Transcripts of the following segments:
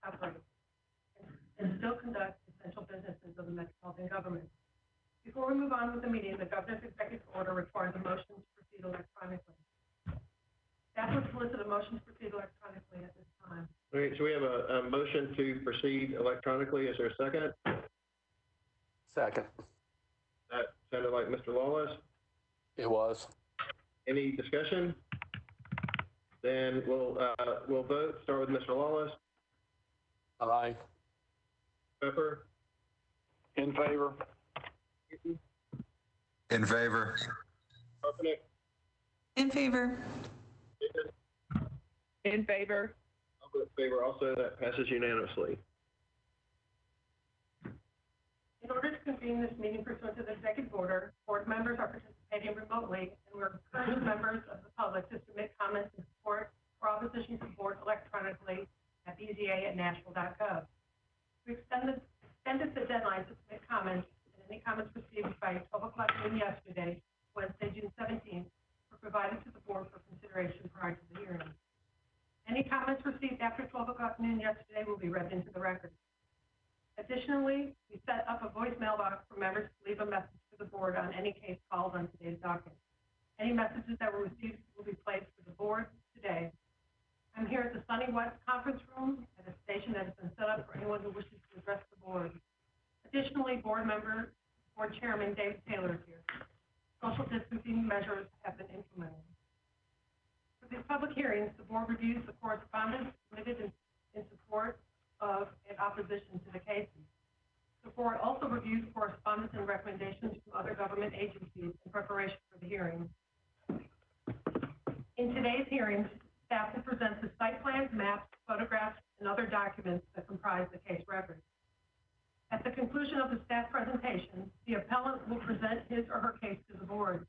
operate and still conduct essential businesses of the Metropolitan government. Before we move on with the meeting, the governor's executive order requires a motion to proceed electronically. Staff would solicit a motion to proceed electronically at this time. Okay, so we have a motion to proceed electronically. Is there a second? Second. That sounded like Mr. Lawless. It was. Any discussion? Then we'll vote. Start with Mr. Lawless. Aye. Pepper. In favor. In favor. Carpenter. In favor. Davis. In favor. I'll vote in favor also. That passes unanimously. In order to convene this meeting pursuant to the executive order, board members are participating remotely, and we're encouraging members of the public to submit comments in support or opposition to the board electronically at bza@nashville.gov. We extended the deadline to submit comments, and any comments received by 12 o'clock noon yesterday, Wednesday, June 17th, were provided to the board for consideration prior to the hearing. Any comments received after 12 o'clock noon yesterday will be read into the record. Additionally, we set up a voicemail box for members to leave a message to the board on any case called on today's docket. Any messages that were received will be placed for the board today. I'm here at the Sunny West Conference Room at a station that has been set up for anyone who wishes to address the board. Additionally, board chairman Dave Taylor is here. Social distancing measures have been implemented. For these public hearings, the board reviews the correspondence submitted in support of and opposition to the cases. The board also reviews correspondence and recommendations from other government agencies in preparation for the hearings. In today's hearings, staff will present the site plans, maps, photographs, and other documents that comprise the case record. At the conclusion of the staff presentation, the appellant will present his or her case to the board.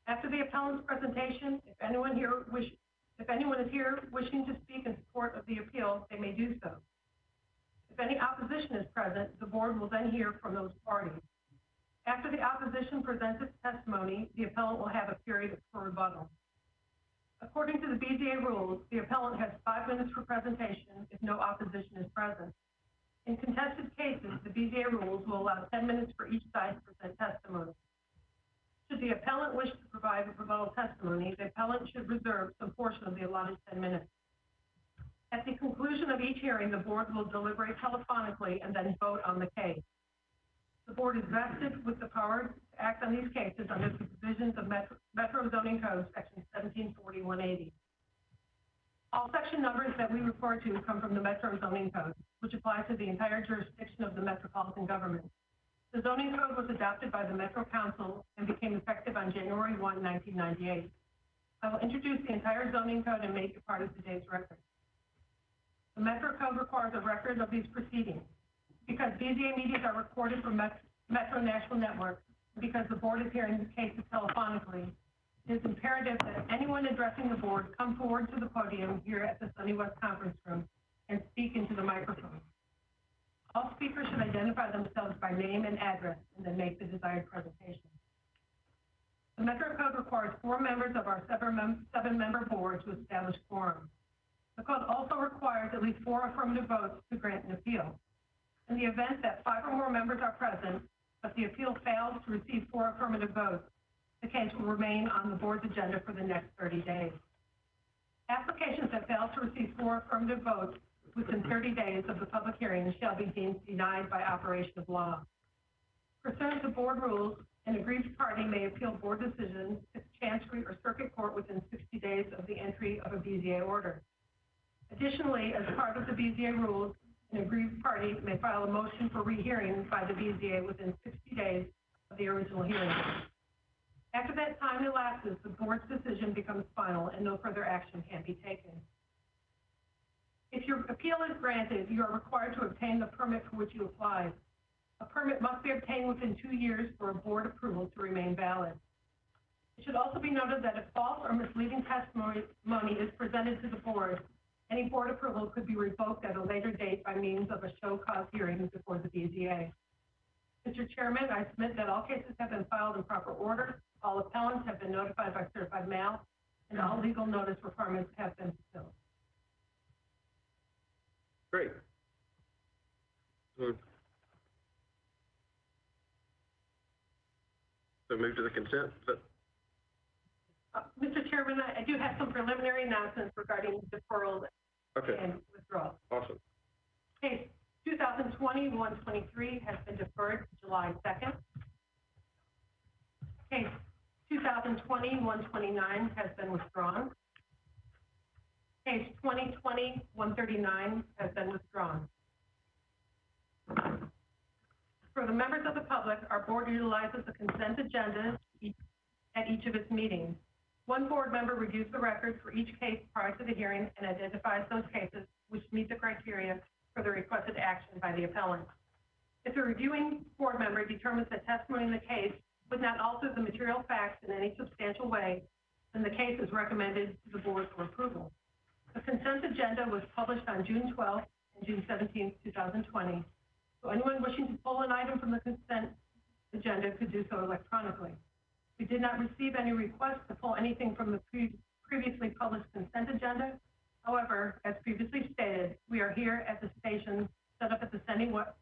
After the appellant's presentation, if anyone is here wishing to speak in support of the appeal, they may do so. If any opposition is present, the board will then hear from those parties. After the opposition presents its testimony, the appellant will have a period for rebuttal. According to the BZA rules, the appellant has 5 minutes for presentation if no opposition is present. In contested cases, the BZA rules will allow 10 minutes for each side to present testimony. Should the appellant wish to provide rebuttal testimony, the appellant should reserve some portion of the allotted 10 minutes. At the conclusion of each hearing, the board will deliberate telephonically and then vote on the case. The board is vested with the power to act on these cases under the provisions of Metro Zoning Code, Section 1740-180. All section numbers that we refer to come from the Metro Zoning Code, which applies to the entire jurisdiction of the Metropolitan government. The Zoning Code was adopted by the Metro Council and became effective on January 1, 1998. I will introduce the entire Zoning Code and make it part of today's record. The Metro Code requires a record of these proceedings. Because BZA meetings are recorded from Metro Nashville Network, and because the board is hearing these cases telephonically, it is imperative that anyone addressing the board come forward to the podium here at the Sunny West Conference Room and speak into the microphone. All speakers should identify themselves by name and address and then make the desired presentation. The Metro Code requires 4 members of our 7-member board to establish quorum. The code also requires at least 4 affirmative votes to grant an appeal. In the event that 5 or more members are present, but the appeal fails to receive 4 affirmative votes, the case will remain on the board's agenda for the next 30 days. Applications that fail to receive 4 affirmative votes within 30 days of the public hearing shall be deemed denied by operation of law. Pursuant to board rules, an aggrieved party may appeal board decisions to Chancery or Circuit Court within 60 days of the entry of a BZA order. Additionally, as part of the BZA rules, an aggrieved party may file a motion for rehearing by the BZA within 60 days of the original hearing. After that time elapses, the board's decision becomes final and no further action can be taken. If your appeal is granted, you are required to obtain the permit for which you applied. A permit must be obtained within 2 years for a board approval to remain valid. It should also be noted that if false or misleading testimony is presented to the board, any board approval could be revoked at a later date by means of a show cause hearing before the BZA. Mr. Chairman, I submit that all cases have been filed in proper order, all appellants have been notified by certified mail, and all legal notice requirements have been fulfilled. move to the consent. Mr. Chairman, I do have some preliminary announcements regarding deferral Okay, and withdrawal. awesome. Case 2020-123 has been deferred to July 2nd. Case 2020-129 has been withdrawn. Case 2020-139 has been withdrawn. For the members of the public, our board utilizes a consent agenda at each of its meetings. One board member reviews the records for each case prior to the hearing and identifies those cases which meet the criteria for the requested action by the appellant. If the reviewing board member determines that testimony in the case would not alter the material facts in any substantial way, then the case is recommended to the board for approval. The consent agenda was published on June 12th and June 17th, 2020. So anyone wishing to pull an item from the consent agenda could do so electronically. We did not receive any requests to pull anything from the previously published consent agenda. However, as previously stated, we are here at the station set up at the Sunny West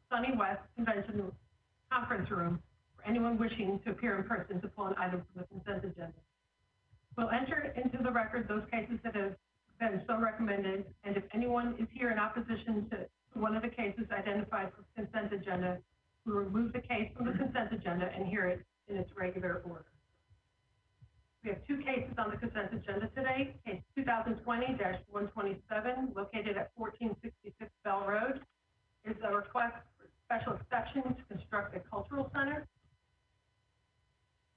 Convention Conference Room for anyone wishing to appear in person to pull an item from the consent agenda. We'll enter into the record those cases that have been so recommended, and if anyone is here in opposition to one of the cases identified for the consent agenda, we will remove the case from the consent agenda and hear it in its regular order. We have two cases on the consent agenda today. Case 2020-127, located at 1466 Bell Road, is a request for special exception to construct a cultural center.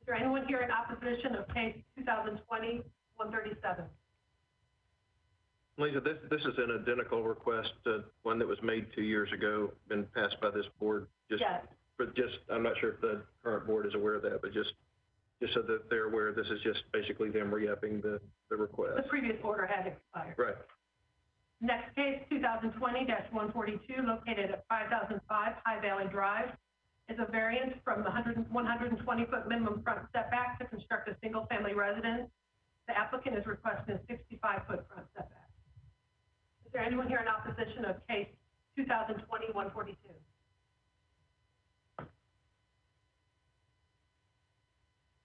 Is there anyone here in opposition of case 2020-137? Lisa, this is an identical request to one that was made 2 years ago, been passed by this board. Yes. I'm not sure if the current board is aware of that, but just so that they're aware, this is just basically them re-upping the request. The previous order had expired. Right. Next case, 2020-142, located at 5005 High Valley Drive, is a variance from the 120-foot minimum front setback to construct a single-family residence. The applicant is requesting a 65-foot front setback. Is there anyone here in opposition of case 2020-142?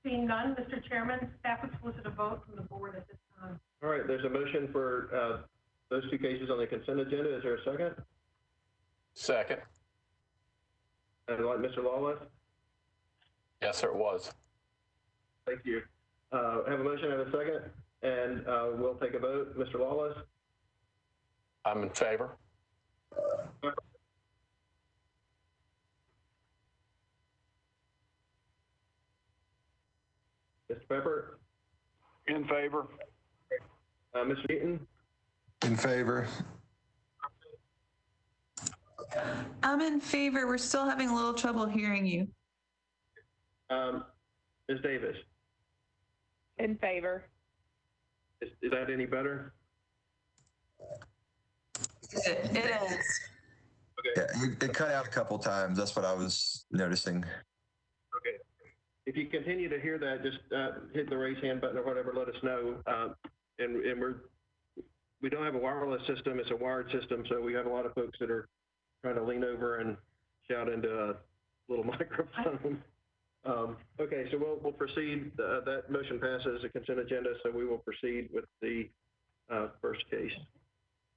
Seeing none, Mr. Chairman, staff would solicit a vote from the board at this time. All right, there's a motion for those two cases on the consent agenda. Is there a second? Second. And like Mr. Lawless? Yes, sir, it was. Thank you. Have a motion, have a second, and we'll take a vote. Mr. Lawless? I'm in favor. Mr. Pepper? In favor. Mr. Eaton? In favor. I'm in favor. We're still having a little trouble hearing you. Ms. Davis? In favor. Is that any better? It is. Okay. Yeah, it cut out a couple times. That's what I was noticing. Okay. If you continue to hear that, just hit the raise hand button or whatever, let us know. And we don't have a wireless system, it's a wired system, so we have a lot of folks that are trying to lean over and shout into a little microphone. Okay, so we'll proceed. That motion passes the consent agenda, so we will proceed with the first case.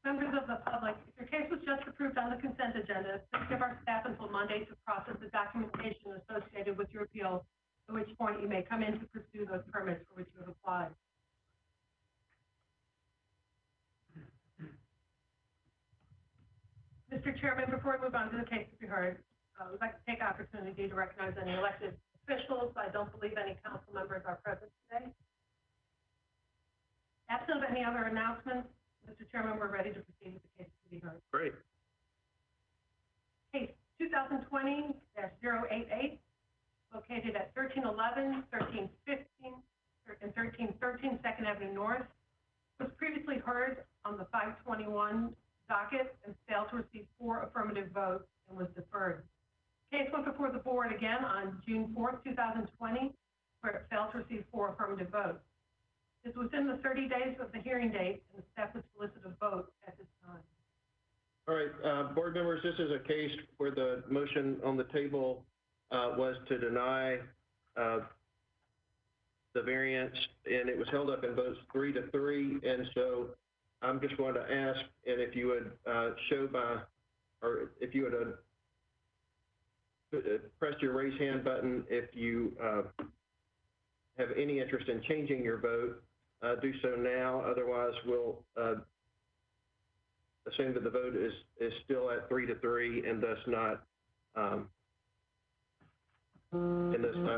Members of the public, if your case was just approved on the consent agenda, please give our staff until Monday to process the documentation associated with your appeal, at which point you may come in to pursue those permits for which you have applied. Mr. Chairman, before we move on to the case to be heard, we'd like to take opportunity to recognize any elected officials. I don't believe any council members are present today. Absent of any other announcements, Mr. Chairman, we're ready to proceed with the case to be heard. Great. Case 2020-088, located at 1311, 1315, and 1313 2nd Avenue North, was previously heard on the 521 docket and failed to receive 4 affirmative votes and was deferred. Case went before the board again on June 4th, 2020, where it failed to receive 4 affirmative votes. It's within the 30 days of the hearing date, and the staff would solicit a vote at this time. All right, board members, this is a case where the motion on the table was to deny the variance, and it was held up in votes 3-3. And so I'm just going to ask, and if you would show by, or if you would press your raise hand button if you have any interest in changing your vote, do so now. Otherwise, we'll assume that the vote is still at 3-3 and thus not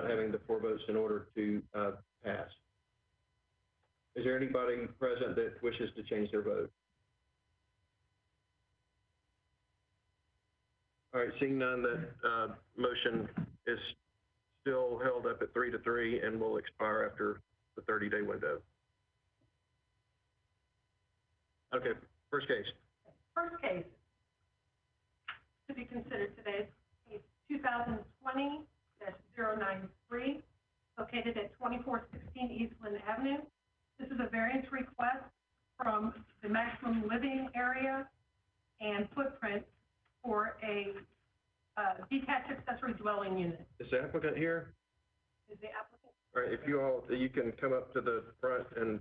having the 4 votes in order to pass. Is there anybody present that wishes to change their vote? All right, seeing none, that motion is still held up at 3-3 and will expire after the 30-day window. Okay, first case. First case to be considered today is 2020-093, located at 2416 Eastland Avenue. This is a variance request from the maximum living area and footprint for a detached accessory dwelling unit. Is the applicant here? Is the applicant? All right, if you can come up to the front and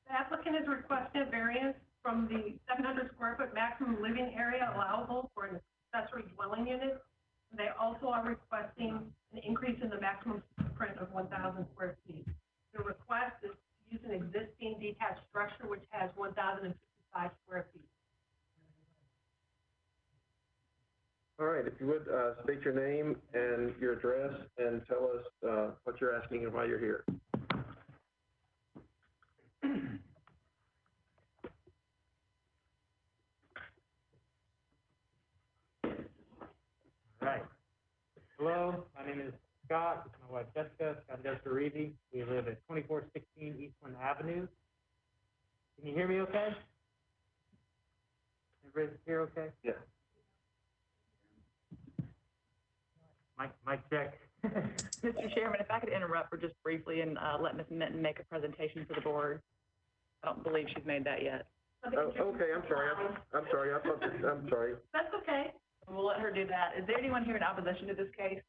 The applicant is requesting a variance from the 700 square foot maximum living area allowable for an accessory dwelling unit. They also are requesting an increase in the maximum footprint of 1,000 square feet. The request is to use an existing detached structure which has 1,055 square feet. all right, if you would state your name and your address and tell us what you're asking and why you're here. Right. Hello, my name is Scott. It's my wife Jessica, Scott and Jessica Reevy. We live at 2416 Eastland Avenue. Can you hear me okay? Everybody hear okay? Yeah. Mic check. Mr. Chairman, if I could interrupt for just briefly and let Ms. Minton make a presentation for the board. I don't believe she's made that yet. Oh, okay, I'm sorry. I'm sorry. I'm sorry. That's okay. We'll let her do that. Is there anyone here in opposition to this case?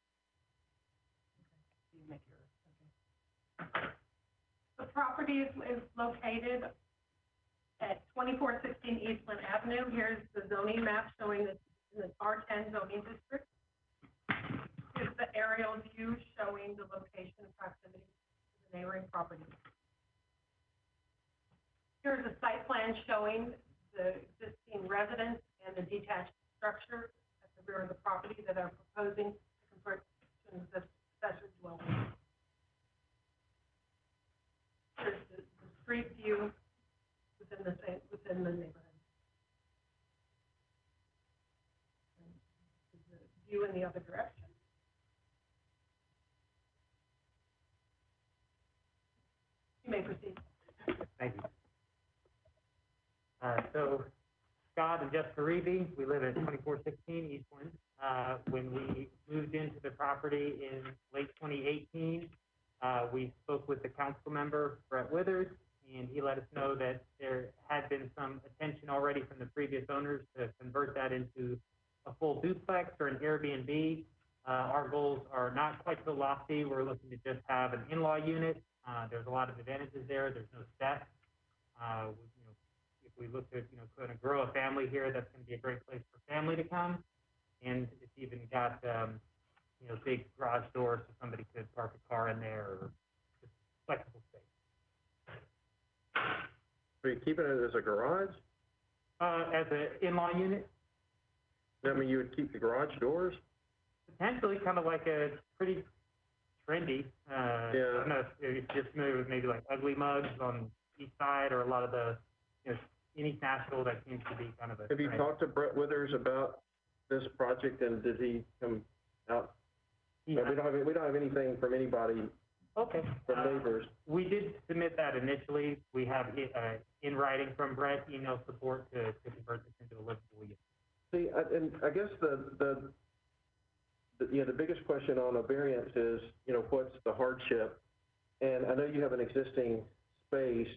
The property is located at 2416 Eastland Avenue. Here's the zoning map showing this in the R10 zoning district. Here's the aerial view showing the location and proximity to the neighboring property. Here's a site plan showing the existing residence and the detached structure at the rear of the property that are proposing to convert to an accessory dwelling. Here's the street view within the neighborhood. And the view in the other direction. You may proceed. Thank you. So Scott and Jessica Reevy, we live at 2416 Eastland. When we moved into the property in late 2018, we spoke with the council member, Brett Withers, and he let us know that there had been some attention already from the previous owners to convert that into a full duplex or an Airbnb. Our goals are not quite so lofty. We're looking to just have an in-law unit. There's a lot of advantages there. There's no steps. If we look to, kind of grow a family here, that's going to be a great place for family to come. And it's even got, big garage doors so somebody could park a car in there, or just flexible space. Are you keeping it as a garage? As an in-law unit? I mean, you would keep the garage doors? Potentially, kind of like a pretty trendy. I don't know if you're just familiar with maybe like Ugly Mugs on the east side, or a lot of the, in East Nashville, that seems to be kind of a Have you trend. talked to Brett Withers about this project, and did he come out? Yeah. We don't have anything from anybody, Okay. from neighbors. We did submit that initially. We have in writing from Brett, email support to convert this into a livable unit. See, and I guess the the biggest question on a variance is, what's the hardship? And I know you have an existing space,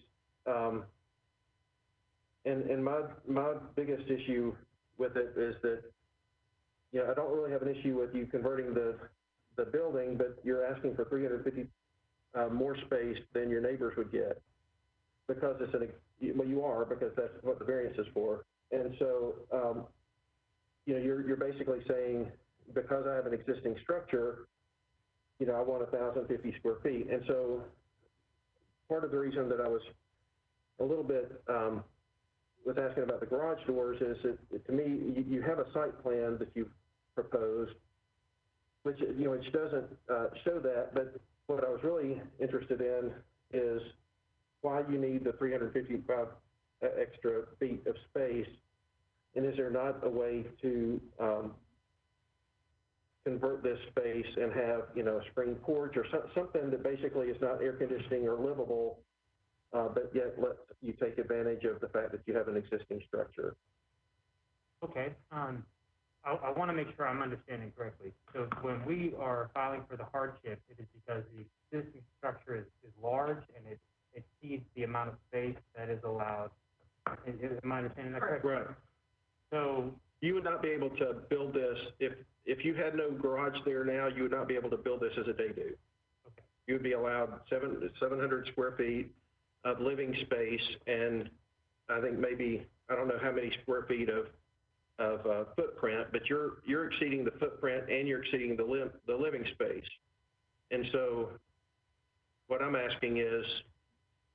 and my biggest issue with it is that, I don't really have an issue with you converting the building, but you're asking for 350 more space than your neighbors would get, because you are, because that's what the variance is for. And so, you're basically saying, because I have an existing structure, I want 1,050 square feet. And so part of the reason that I was a little bit was asking about the garage doors is that, to me, you have a site plan that you've proposed, which doesn't show that. But what I was really interested in is why you need the 355 extra feet of space, and is there not a way to convert this space and have, a screen porch or something that basically is not air conditioning or livable, but yet lets you take advantage of the fact that you have an existing structure? Okay, I want to make sure I'm understanding correctly. So when we are filing for the hardship, it is because the existing structure is large and it exceeds the amount of space that is allowed. Am I understanding that correctly? Right. So you would not be able to build this, if you had no garage there now, you would not be able to build this as a day do. Okay. You would be allowed 700 square feet of living space, and I think maybe, I don't know how many square feet of footprint, but you're exceeding the footprint and you're exceeding the living space. And so what I'm asking is,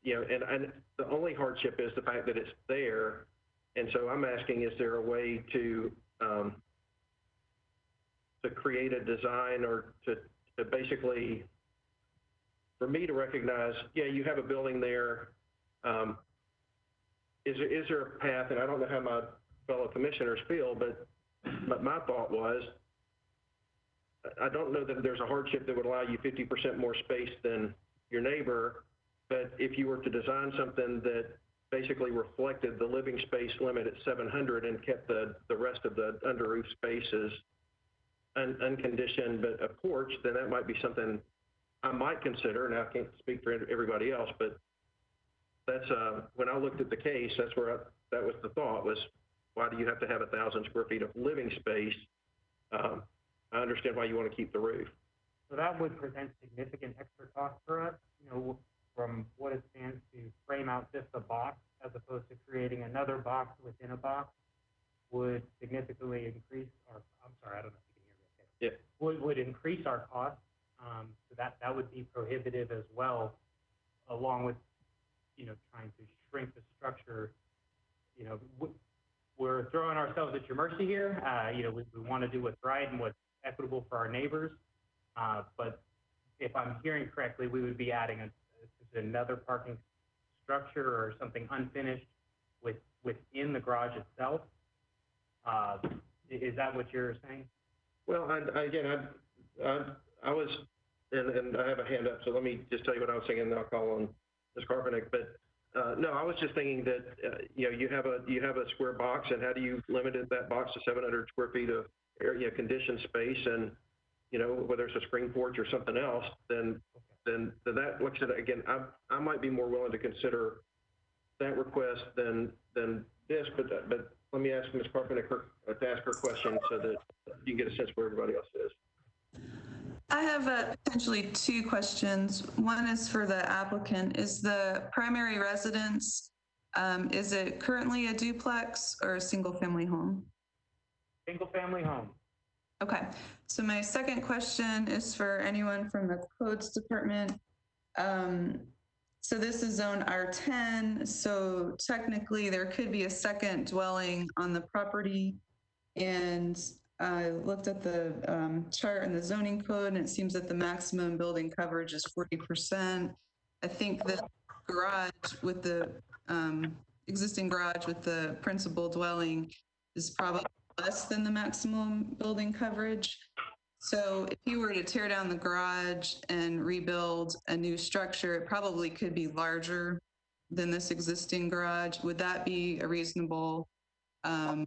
and the only hardship is the fact that it's there. And so I'm asking, is there a way to create a design, or to basically, for me to recognize, you have a building there. Is there a path, and I don't know how my fellow commissioners feel, but my thought was, I don't know that there's a hardship that would allow you 50% more space than your neighbor, but if you were to design something that basically reflected the living space limit at 700 and kept the rest of the under roof spaces unconditioned, but a porch, then that might be something I might consider. Now, I can't speak for everybody else, but that's when I looked at the case, that's where that was the thought, was why do you have to have 1,000 square feet of living space? I understand why you want to keep the roof. So that would present significant extra cost for us, from what it stands to frame out just a box, as opposed to creating another box within a box, would significantly increase our, I'm sorry, I don't know if you can hear me okay. Yeah. Would increase our cost. So that would be prohibitive as well, along with, trying to shrink the structure. We're throwing ourselves at your mercy here. We want to do what's right and what's equitable for our neighbors. But if I'm hearing correctly, we would be adding another parking structure or something unfinished within the garage itself. Is that what you're saying? Well, I was, and I have a hand up, so let me just tell you what I was thinking, and then I'll call on Ms. Carpenter. But no, I was just thinking that you have a square box, and how do you limit that box to 700 square feet of area conditioned space, and whether it's a screen porch or something else, then that looks at it again. I might be more willing to consider that request than this, but let me ask Ms. Carpenter to ask her question so that you can get a sense where everybody else is. I have potentially two questions. One is for the applicant. Is the primary residence, is it currently a duplex or a single family home? Single family home. Okay, so my second question is for anyone from the codes department. So this is zone R10, so technically there could be a second dwelling on the property. And I looked at the chart in the zoning code, and it seems that the maximum building coverage is 40%. I think the garage with the existing garage with the principal dwelling is probably less than the maximum building coverage. So if you were to tear down the garage and rebuild a new structure, it probably could be larger than this existing garage. Would that be a reasonable or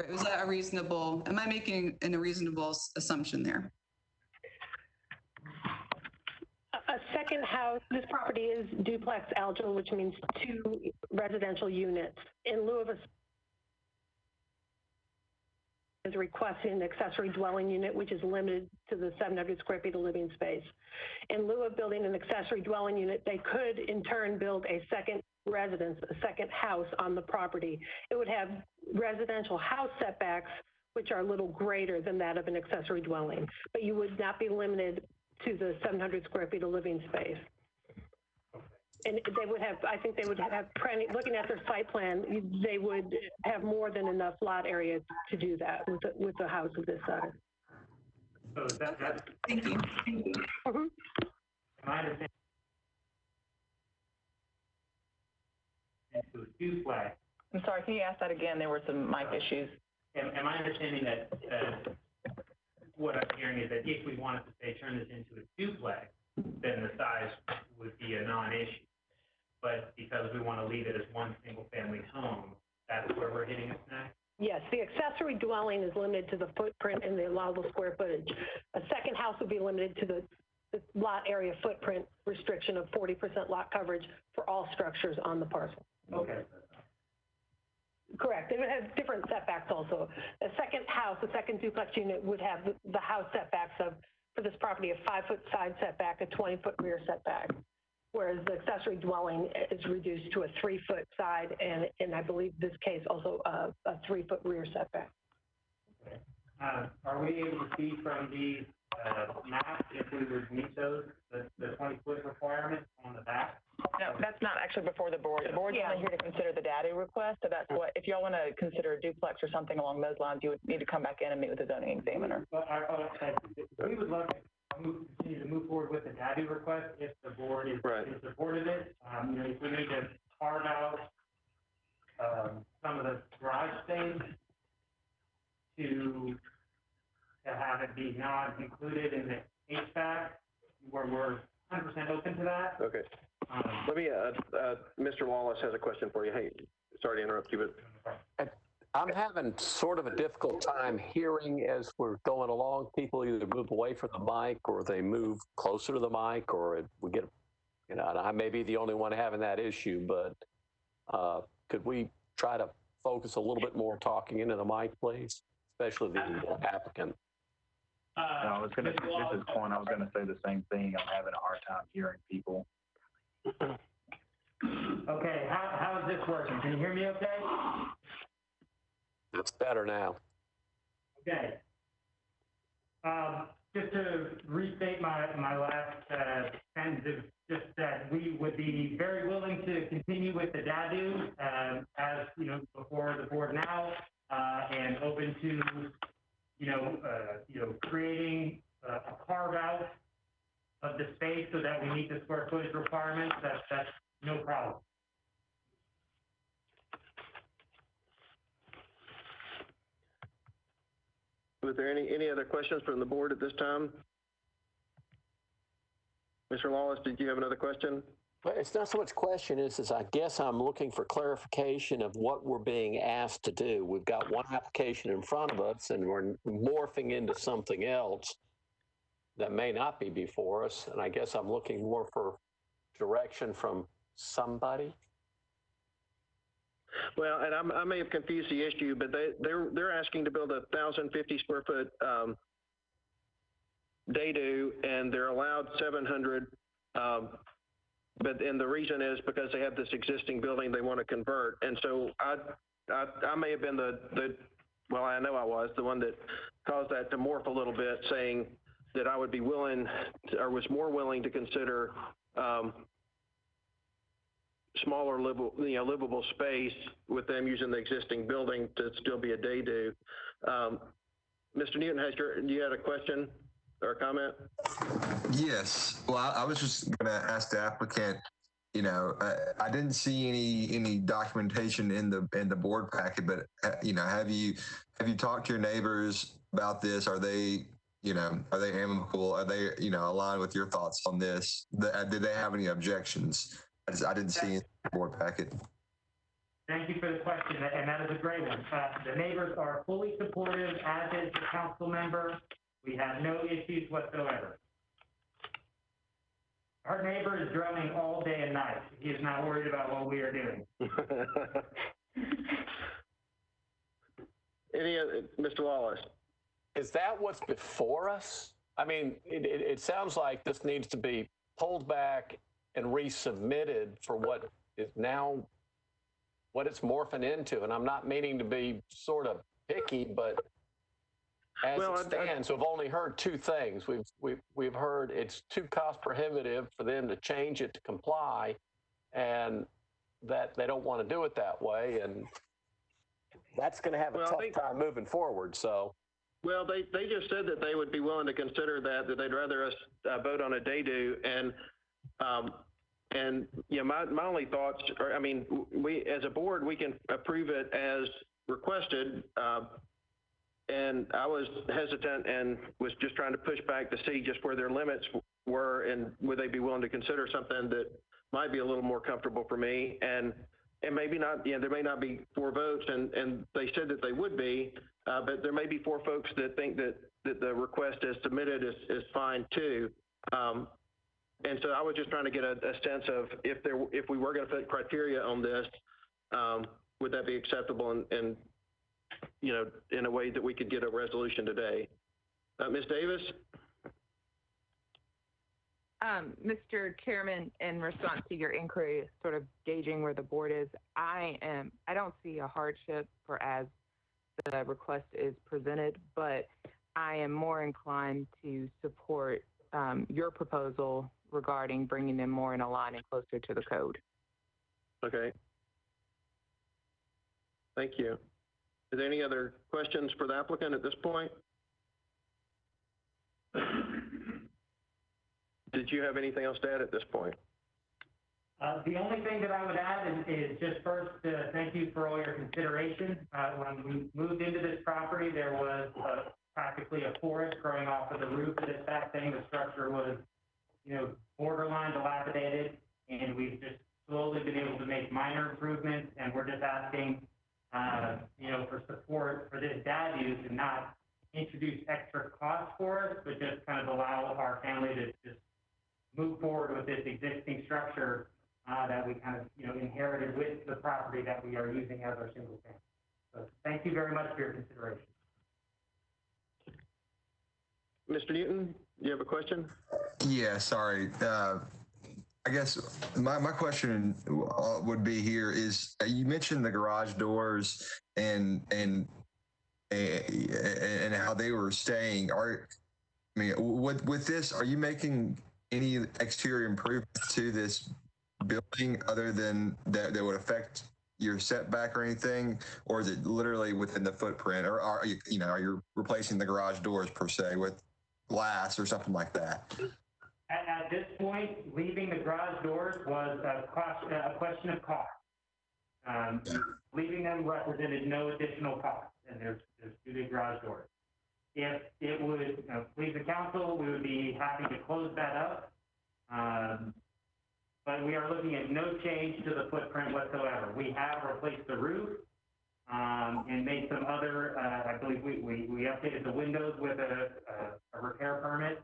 is that a reasonable, am I making a reasonable assumption there? A second house, this property is duplex eligible, which means 2 residential units. In lieu of is requesting an accessory dwelling unit, which is limited to the 700 square feet of living space. In lieu of building an accessory dwelling unit, they could in turn build a second residence, a second house on the property. It would have residential house setbacks, which are a little greater than that of an accessory dwelling, but you would not be limited to the 700 square feet of living space. And they would have, I think they would have plenty, looking at their site plan, they would have more than enough lot area to do that with a house of this size. So is that's, Thank you. am I understanding? Into a duplex, I'm sorry, can you ask that again? There were some mic issues. am I understanding that, what I'm hearing is that if we wanted to say turn this into a duplex, then the size would be a non-issue. But because we want to leave it as one single-family home, that's where we're hitting a snag? Yes, the accessory dwelling is limited to the footprint and the allowable square footage. A second house would be limited to the lot area footprint restriction of 40% lot coverage for all structures on the parcel. Okay. Correct. It would have different setbacks also. A second house, a second duplex unit would have the house setbacks of, for this property, a 5-foot side setback, a 20-foot rear setback. Whereas the accessory dwelling is reduced to a 3-foot side and I believe this case also a 3-foot rear setback. Okay. Are we able to see from these maps if we would meet those, the 20-foot requirement on the back? No, that's not actually before the board. The board's only here to consider the data request. So that's what, if y'all want to consider a duplex or something along those lines, you would need to come back in and meet with the zoning examiner. But we would love to continue to move forward with the data request if the board is Right. in support of it. You know, if we need to carve out some of the garage space to have it be not included in the HVAC, where we're 100% open to that. Okay. Let me, Mr. Wallace has a question for you. Hey, sorry to interrupt you, but. I'm having sort of a difficult time hearing as we're going along. People either move away from the mic or they move closer to the mic, or we get, you know, and I may be the only one having that issue, but could we try to focus a little bit more talking into the mic, please, especially the applicant? I was gonna, this is Quan, I was gonna say the same thing. I'm having a hard time hearing people. Okay, how is this working? Can you hear me okay? It's better now. Okay. Just to restate my last sentence, is just that we would be very willing to continue with the DADU as, you know, before the board now, and open to, creating a carve out of the space so that we meet the square footage requirements. That's no problem. Was there any other questions from the board at this time? Mr. Lawless, did you have another question? Well, it's not so much question is I guess I'm looking for clarification of what we're being asked to do. We've got one application in front of us and we're morphing into something else that may not be before us. And I guess I'm looking more for direction from somebody. Well, and I may have confused the issue, but they're asking to build a 1,050 square foot dado, and they're allowed 700. And the reason is because they have this existing building they want to convert, and so I may have been well, I know I was the one that caused that to morph a little bit, saying that I would be willing or was more willing to consider smaller livable space with them using the existing building to still be a dado. Mr. Newton, you had a question or a comment? Yes. Well, I was just going to ask the applicant, I didn't see any documentation in the board packet, but have you talked to your neighbors about this? Are they amicable? Are they, aligned with your thoughts on this? Did they have any objections? I didn't see in the board packet. Thank you for the question, and that is a great one. The neighbors are fully supportive, as is the council member. We have no issues whatsoever. Our neighbor is drumming all day and night. He is not worried about what we are doing. Mr. Wallace? Is that what's before us? I mean, it sounds like this needs to be pulled back and resubmitted for what is now, what it's morphing into. And I'm not meaning to be sort of picky, but as it stands, we've only heard two things. We've heard it's too cost prohibitive for them to change it to comply, and that they don't want to do it that way. And that's going to have a tough time moving forward. So. Well, they just said that they would be willing to consider that they'd rather us vote on a day due. And you know, my only thoughts are, I mean, we as a board, we can approve it as requested. And I was hesitant and was just trying to push back to see just where their limits were and would they be willing to consider something that might be a little more comfortable for me. And maybe not, you know, there may not be 4 votes, and they said that they would be, but there may be 4 folks that think that the request as submitted is fine too. And so I was just trying to get a sense of if we were going to put criteria on this, would that be acceptable and you know, in a way that we could get a resolution today. Ms. Davis? Mr. Chairman, in response to your inquiry, sort of gauging where the board is, I don't see a hardship for as the request is presented, but I am more inclined to support your proposal regarding bringing them more in a line and closer to the code. Okay. Thank you. Is there any other questions for the applicant at this point? Did you have anything else to add at this point? The only thing that I would add is just first thank you for all your consideration. When we moved into this property, there was practically a forest growing off of the roof of this back thing. The structure was, you know, borderline dilapidated, and we've just slowly been able to make minor improvements, and we're just asking, you know, for support for this dad use and not introduce extra costs for us, but just kind of allow our family to just move forward with this existing structure that we kind of, you know, inherited with the property that we are using as our single family. So thank you very much for your consideration. Mr. Newton, do you have a question? Yeah, sorry. I guess my question would be here is you mentioned the garage doors and how they were staying. With this, are you making any exterior improvements to this building other than that would affect your setback or anything, or is it literally within the footprint, or are you replacing the garage doors per se with glass or something like that? At this point, leaving the garage doors was a question of cost. Leaving them represented no additional cost, and there's 2 big garage doors. If it would please the council, we would be happy to close that up. But we are looking at no change to the footprint whatsoever. We have replaced the roof and made some other, I believe we updated the windows with a repair permit,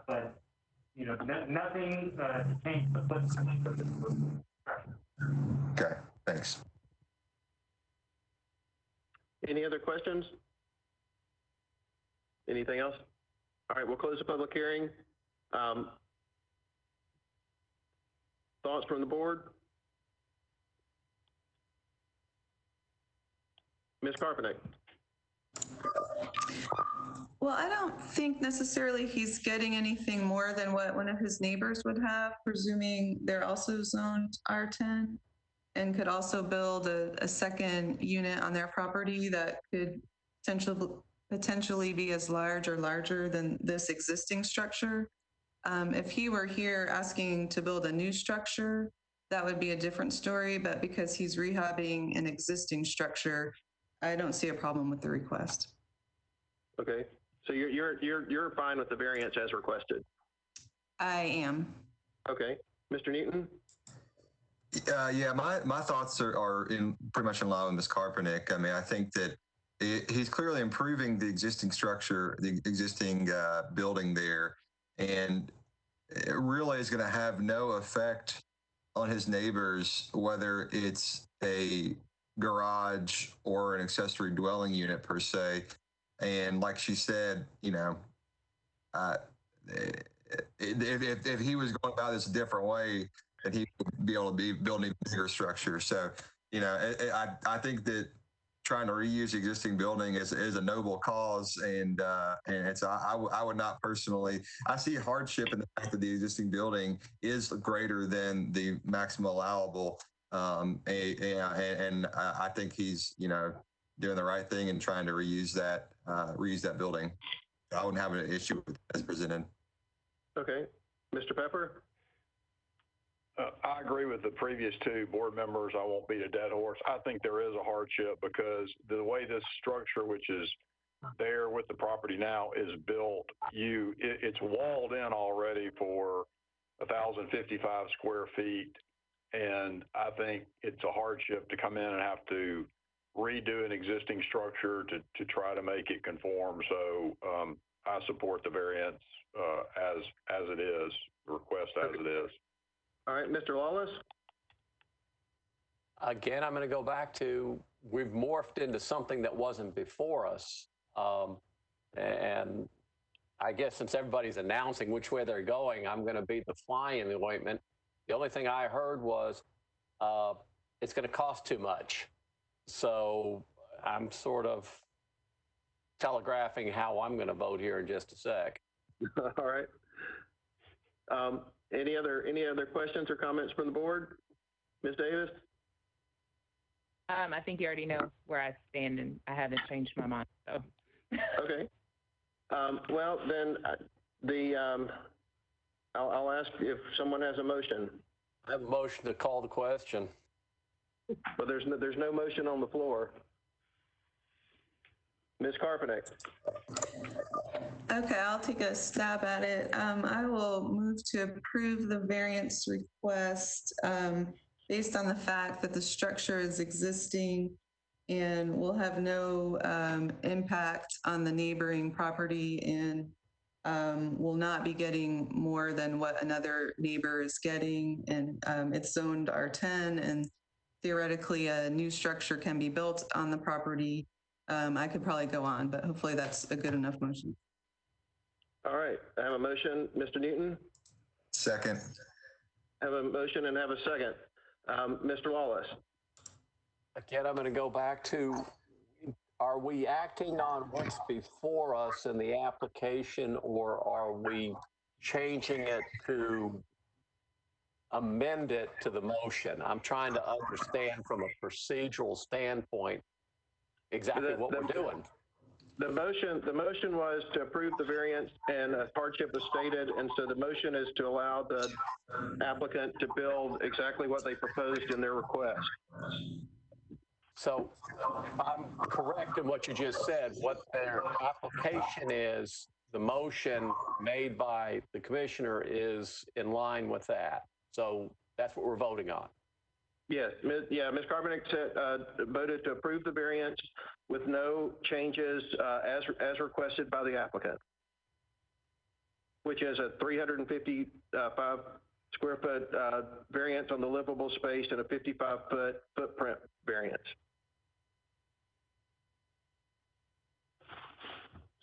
but you know, nothing to change the footprint of the structure. Okay, thanks. Any other questions? Anything else? All right, we'll close the public hearing. Thoughts from the board? Ms. Carpenter. Well, I don't think necessarily he's getting anything more than what one of his neighbors would have, presuming they're also zoned R10 and could also build a second unit on their property that could potentially be as large or larger than this existing structure. If he were here asking to build a new structure, that would be a different story, but because he's rehabbing an existing structure, I don't see a problem with the request. Okay, so you're fine with the variance as requested? I am. Okay, Mr. Newton? Yeah, my thoughts are in pretty much in line with Ms. Carpenick. I mean, I think that he's clearly improving the existing structure, the existing building there, and it really is going to have no effect on his neighbors, whether it's a garage or an accessory dwelling unit per se. And like she said, you know, if he was going about this a different way, then he would be able to be building a bigger structure. So, you know, I think that trying to reuse the existing building is a noble cause, and it's I would not personally. I see hardship in the fact that the existing building is greater than the maximum allowable, and I think he's, you know, doing the right thing and trying to reuse that building. I wouldn't have an issue with it as presented. Okay, Mr. Pepper? I agree with the previous two board members. I won't beat a dead horse. I think there is a hardship because the way this structure, which is there with the property now, is built, it's walled in already for 1,055 square feet. And I think it's a hardship to come in and have to redo an existing structure to try to make it conform. So I support the variance as it is, request as it is. All right, Mr. Lawless? Again, I'm going to go back to, we've morphed into something that wasn't before us. And I guess since everybody's announcing which way they're going, I'm going to be the fly in the ointment. The only thing I heard was it's going to cost too much. So I'm sort of telegraphing how I'm going to vote here in just a sec. All right. Any other questions or comments from the board? Ms. Davis? I think you already know where I stand, and I haven't changed my mind. So. Okay. Well, then I'll ask if someone has a motion. I have a motion to call the question. But there's no motion on the floor. Ms. Carpenick. Okay, I'll take a stab at it. I will move to approve the variance request based on the fact that the structure is existing and will have no impact on the neighboring property and will not be getting more than what another neighbor is getting. And it's zoned R10, and theoretically a new structure can be built on the property. I could probably go on, but hopefully that's a good enough motion. All right, I have a motion. Mr. Newton? Second. Have a motion and have a second. Mr. Lawless? Again, I'm going to go back to, are we acting on what's before us in the application, or are we changing it to amend it to the motion? I'm trying to understand from a procedural standpoint exactly what we're doing. The motion was to approve the variance, and a hardship was stated, and so the motion is to allow the applicant to build exactly what they proposed in their request. So if I'm correct in what you just said, what their application is, the motion made by the commissioner is in line with that. So that's what we're voting on. Yes, Ms. Carpenick voted to approve the variance with no changes as requested by the applicant, which is a 355 square foot variance on the livable space and a 55-foot footprint variance.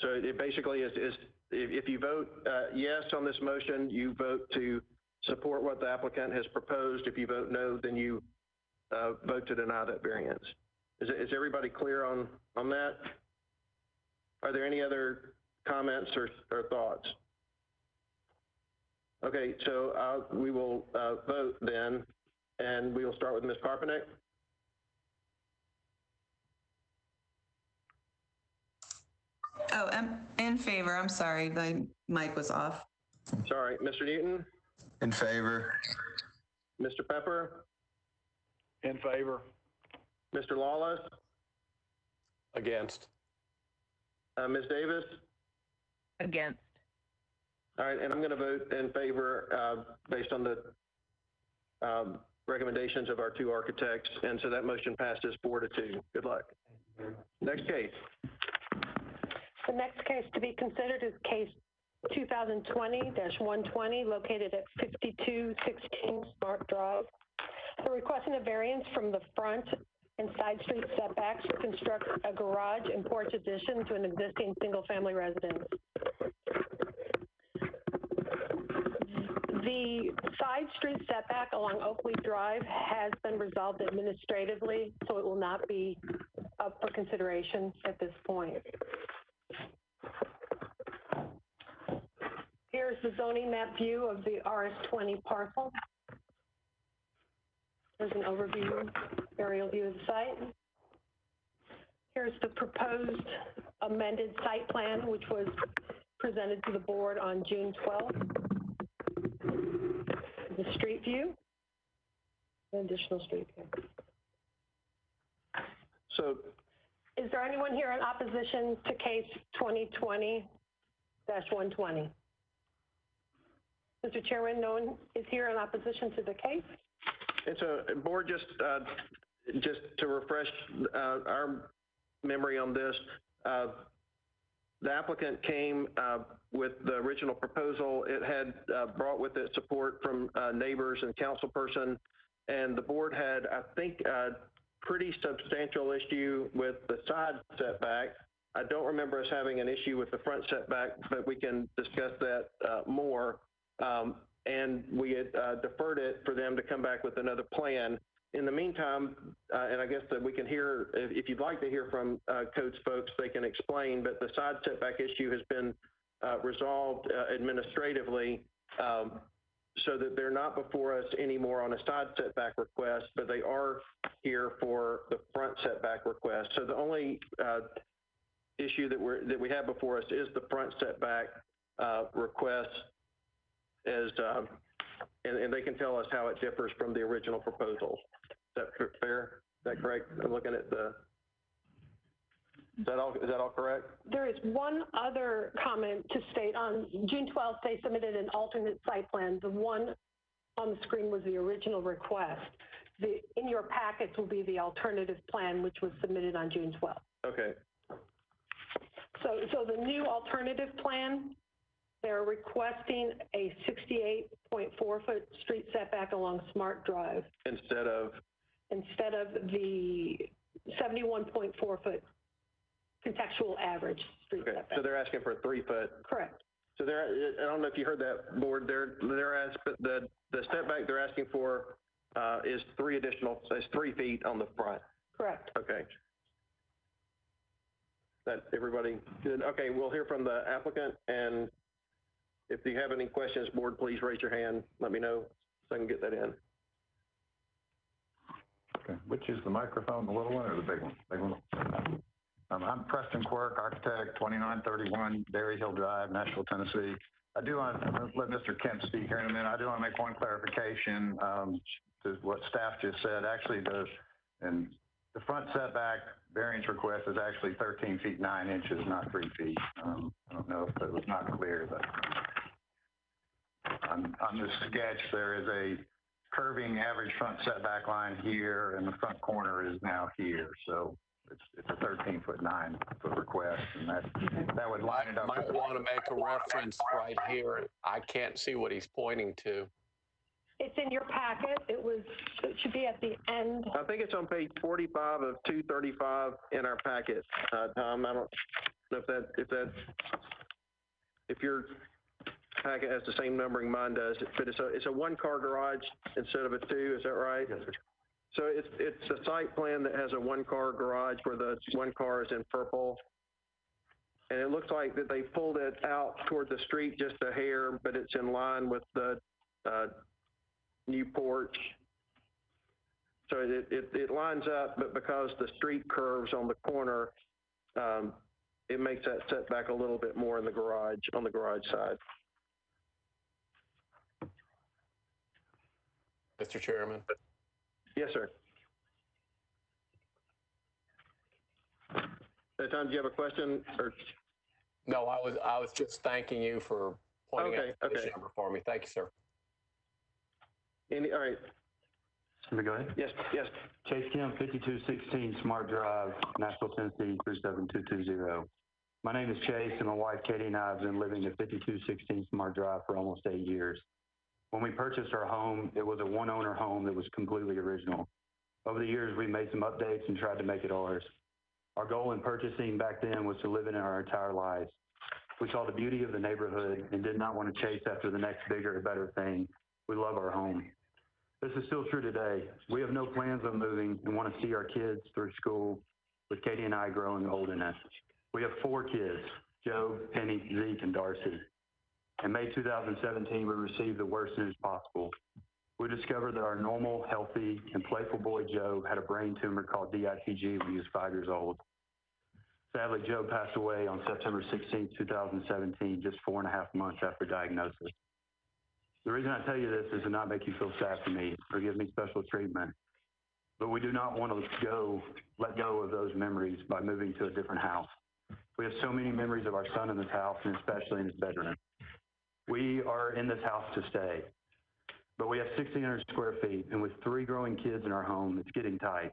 So it basically is if you vote yes on this motion, you vote to support what the applicant has proposed. If you vote no, then you vote to deny that variance. Is everybody clear on that? Are there any other comments or thoughts? Okay, so we will vote then, and we will start with Ms. Carpenick. Oh, I'm in favor. I'm sorry, my mic was off. Sorry, Mr. Newton? In favor. Mr. Pepper? In favor. Mr. Lawless? Against. Ms. Davis? Against. All right, and I'm going to vote in favor based on the recommendations of our two architects, and so that motion passes 4-2. Good luck. Next case. The next case to be considered is case 2020-120, located at 5216 Smart Drive. They're requesting a variance from the front and side street setbacks to construct a garage and porch addition to an existing single-family residence. The side street setback along Oakley Drive has been resolved administratively, so it will not be up for consideration at this point. Here's the zoning map view of the RS20 parcel. There's an overview, aerial view of the site. Here's the proposed amended site plan, which was presented to the board on June 12th. The street view, the additional street view. So, is there anyone here in opposition to case 2020-120? Mr. Chairman, no one is here in opposition to the case? and so, board, just to refresh our memory on this, the applicant came with the original proposal. It had brought with it support from neighbors and councilperson, and the board had, I think, a pretty substantial issue with the side setback. I don't remember us having an issue with the front setback, but we can discuss that more. And we had deferred it for them to come back with another plan. In the meantime, and I guess that we can hear, if you'd like to hear from codes folks, they can explain, but the side setback issue has been resolved administratively, so that they're not before us anymore on a side setback request, but they are here for the front setback request. So the only issue that we have before us is the front setback request, as and they can tell us how it differs from the original proposal. Is that fair? Is that correct? I'm looking at the. Is that all correct? There is one other comment to state. On June 12th, they submitted an alternate site plan. The one on the screen was the original request. In your packets will be the alternative plan, which was submitted on June 12th. Okay. So the new alternative plan, they're requesting a 68.4-foot street setback along Smart Drive Instead of the 71.4-foot contextual average street setback. So they're asking for a 3-foot. Correct. So I don't know if you heard that, board. They're asking, the setback they're asking for is 3 feet on the front. Correct. Okay. That everybody good? Okay, we'll hear from the applicant, and if you have any questions, board, please raise your hand. Let me know so I can get that in. Okay, which is the microphone, the little one or the big one? Big one. I'm Preston Quirk, architect, 2931 Berry Hill Drive, Nashville, Tennessee. I'm going to let Mr. Kemp speak here in a minute. I do want to make one clarification to what staff just said. Actually, the front setback variance request is actually 13 feet 9 inches, not 3 feet. I don't know if that was not clear, but on the sketch, there is a curving average front setback line here, and the front corner is now here. So it's a 13-foot 9-foot request, and that would line it up. Might want to make a reference right here. I can't see what he's pointing to. It's in your packet. It should be at the end. I think it's on page 45 of 235 in our packet, Tom. I don't know if your packet has the same numbering mine does, but it's a 1-car garage instead of a 2. Is that right? Yes, sir. So it's a site plan that has a 1-car garage where the 1 car is in purple. And it looks like that they pulled it out toward the street just a hair, but it's in line with the new porch. So it lines up, but because the street curves on the corner, it makes that setback a little bit more in the garage, on the garage side. Mr. Chairman. Yes, sir. Tom, do you have a question? Or? No, I was just thanking you for pointing out the number for me. Thank you, sir. All right. Let me go ahead. Yes, yes. Chase Kim, 5216 Smart Drive, Nashville, Tennessee, 37220. My name is Chase, and my wife Katie and I have been living at 5216 Smart Drive for almost 8 years. When we purchased our home, it was a one-owner home that was completely original. Over the years, we made some updates and tried to make it ours. Our goal in purchasing back then was to live in it our entire lives. We saw the beauty of the neighborhood and did not want to chase after the next bigger or better thing. We love our home. This is still true today. We have no plans on moving and want to see our kids through school, with Katie and I growing old in it. We have 4 kids, Joe, Penny, Zeke, and Darcy. In May 2017, we received the worst news possible. We discovered that our normal, healthy, and playful boy Joe had a brain tumor called DIPG when he was 5 years old. Sadly, Joe passed away on September 16, 2017, just 4.5 months after diagnosis. The reason I tell you this is to not make you feel sad for me or give me special treatment, but we do not want to let go of those memories by moving to a different house. We have so many memories of our son in this house, and especially in his bedroom. We are in this house to stay, but we have 1,600 square feet, and with 3 growing kids in our home, it's getting tight.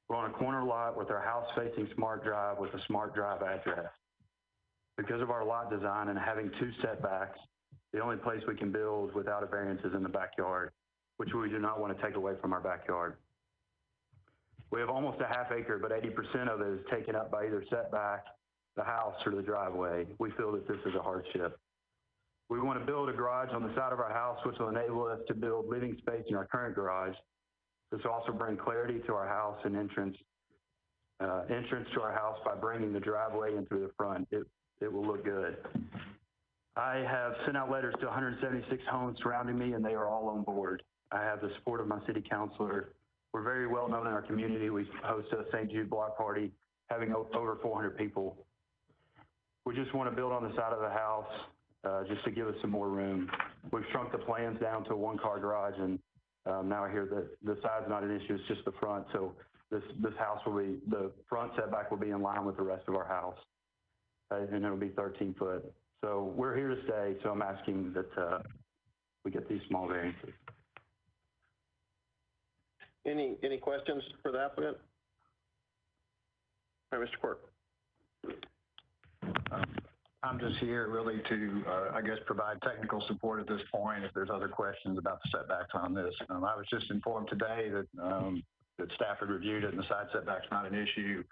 We're on a corner lot with our house facing Smart Drive with a Smart Drive address. Because of our lot design and having 2 setbacks, the only place we can build without a variance is in the backyard, which we do not want to take away from our backyard. We have almost a half acre, but 80% of it is taken up by either setback, the house, or the driveway. We feel that this is a hardship. We want to build a garage on the side of our house, which will enable us to build living space in our current garage. This will also bring clarity to our house and entrance to our house by bringing the driveway in through the front. It will look good. I have sent out letters to 176 homes surrounding me, and they are all on board. I have the support of my city councilor. We're very well known in our community. We hosted a St. Jude block party, having over 400 people. We just want to build on the side of the house, just to give us some more room. We've shrunk the plans down to a 1-car garage, and now I hear that the side's not an issue, it's just the front. So this house the front setback will be in line with the rest of our house, and it'll be 13 foot. So we're here to stay, so I'm asking that we get these small variances. Any questions for the applicant? All right, Mr. Quirk. I'm just here really to, I guess, provide technical support at this point if there's other questions about the setbacks on this. I was just informed today that that staff had reviewed it and the side setback's not an issue.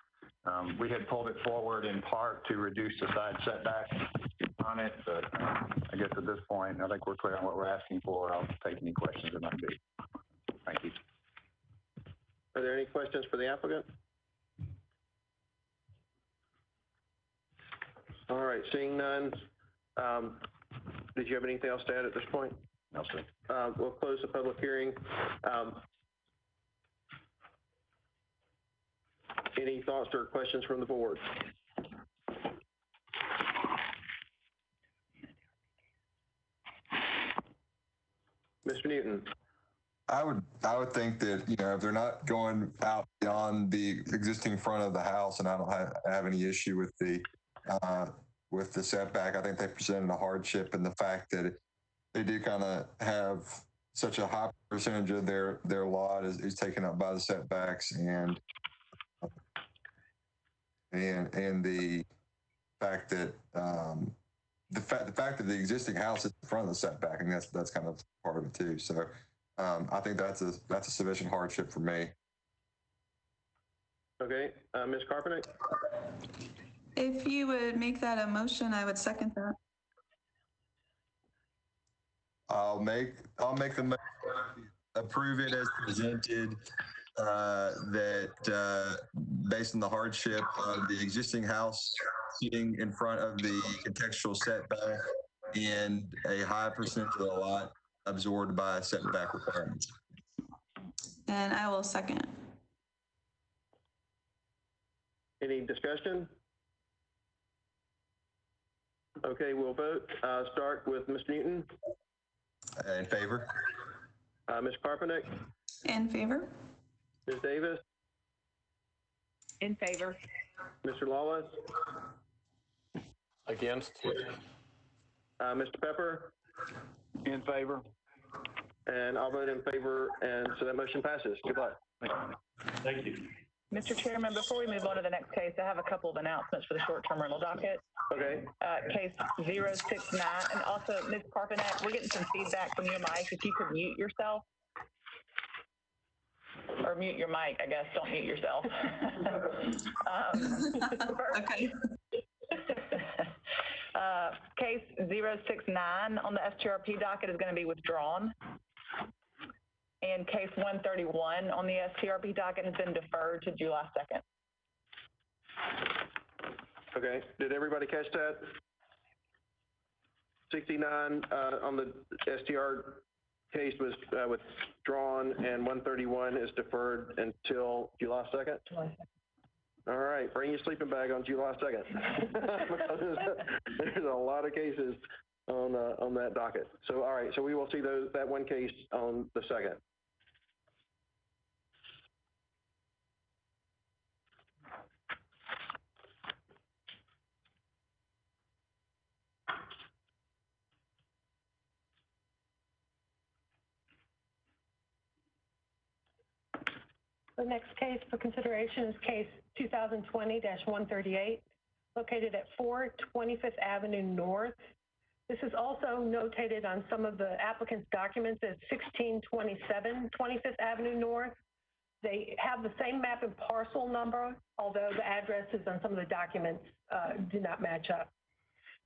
We had pulled it forward in part to reduce the side setback on it, but I guess at this point, I think we're clear on what we're asking for. I'll take any questions that might be. Thank you. Are there any questions for the applicant? All right, seeing none. Did you have anything else to add at this point? No, sir. We'll close the public hearing. Any thoughts or questions from the board? Mr. Newton. I would think that, you know, if they're not going out beyond the existing front of the house, and I don't have any issue with the setback, I think they presented a hardship in the fact that they do kind of have such a high percentage of their lot is taken up by the setbacks, and the fact that the fact that the existing house is in front of the setback, and that's kind of part of it too. So I think that's a sufficient hardship for me. Okay, Ms. Carpenter? If you would make that a motion, I would second that. I'll make the motion, approve it as presented, that based on the hardship of the existing house sitting in front of the contextual setback and a high percentage of the lot absorbed by setback requirements. And I will second. Any discussion? Okay, we'll vote. Start with Mr. Newton. In favor. Ms. Carpenter? In favor. Ms. Davis? In favor. Mr. Lawless? Against? Mr. Pepper? In favor. And I'll vote in favor, and so that motion passes. Good luck. Thank you. Mr. Chairman, before we move on to the next case, I have a couple of announcements for the short-term rental docket. Okay. Case 069, and also Ms. Carpenet, we're getting some feedback from you, Mike. If you could mute yourself. Or mute your mic, I guess. Don't mute yourself. Okay. Case 069 on the STRP docket is going to be withdrawn. And case 131 on the STRP docket has been deferred to July 2nd. Okay. Did everybody catch that? 69 on the STR case was withdrawn, and 131 is deferred until July 2nd? July 2nd. All right, bring your sleeping bag on July 2nd. There's a lot of cases on that docket. So, all right, so we will see that one case on the 2nd. The next case for consideration is case 2020-138, located at 4 25th Avenue North. This is also notated on some of the applicant's documents as 1627 25th Avenue North. They have the same map and parcel number, although the addresses on some of the documents do not match up.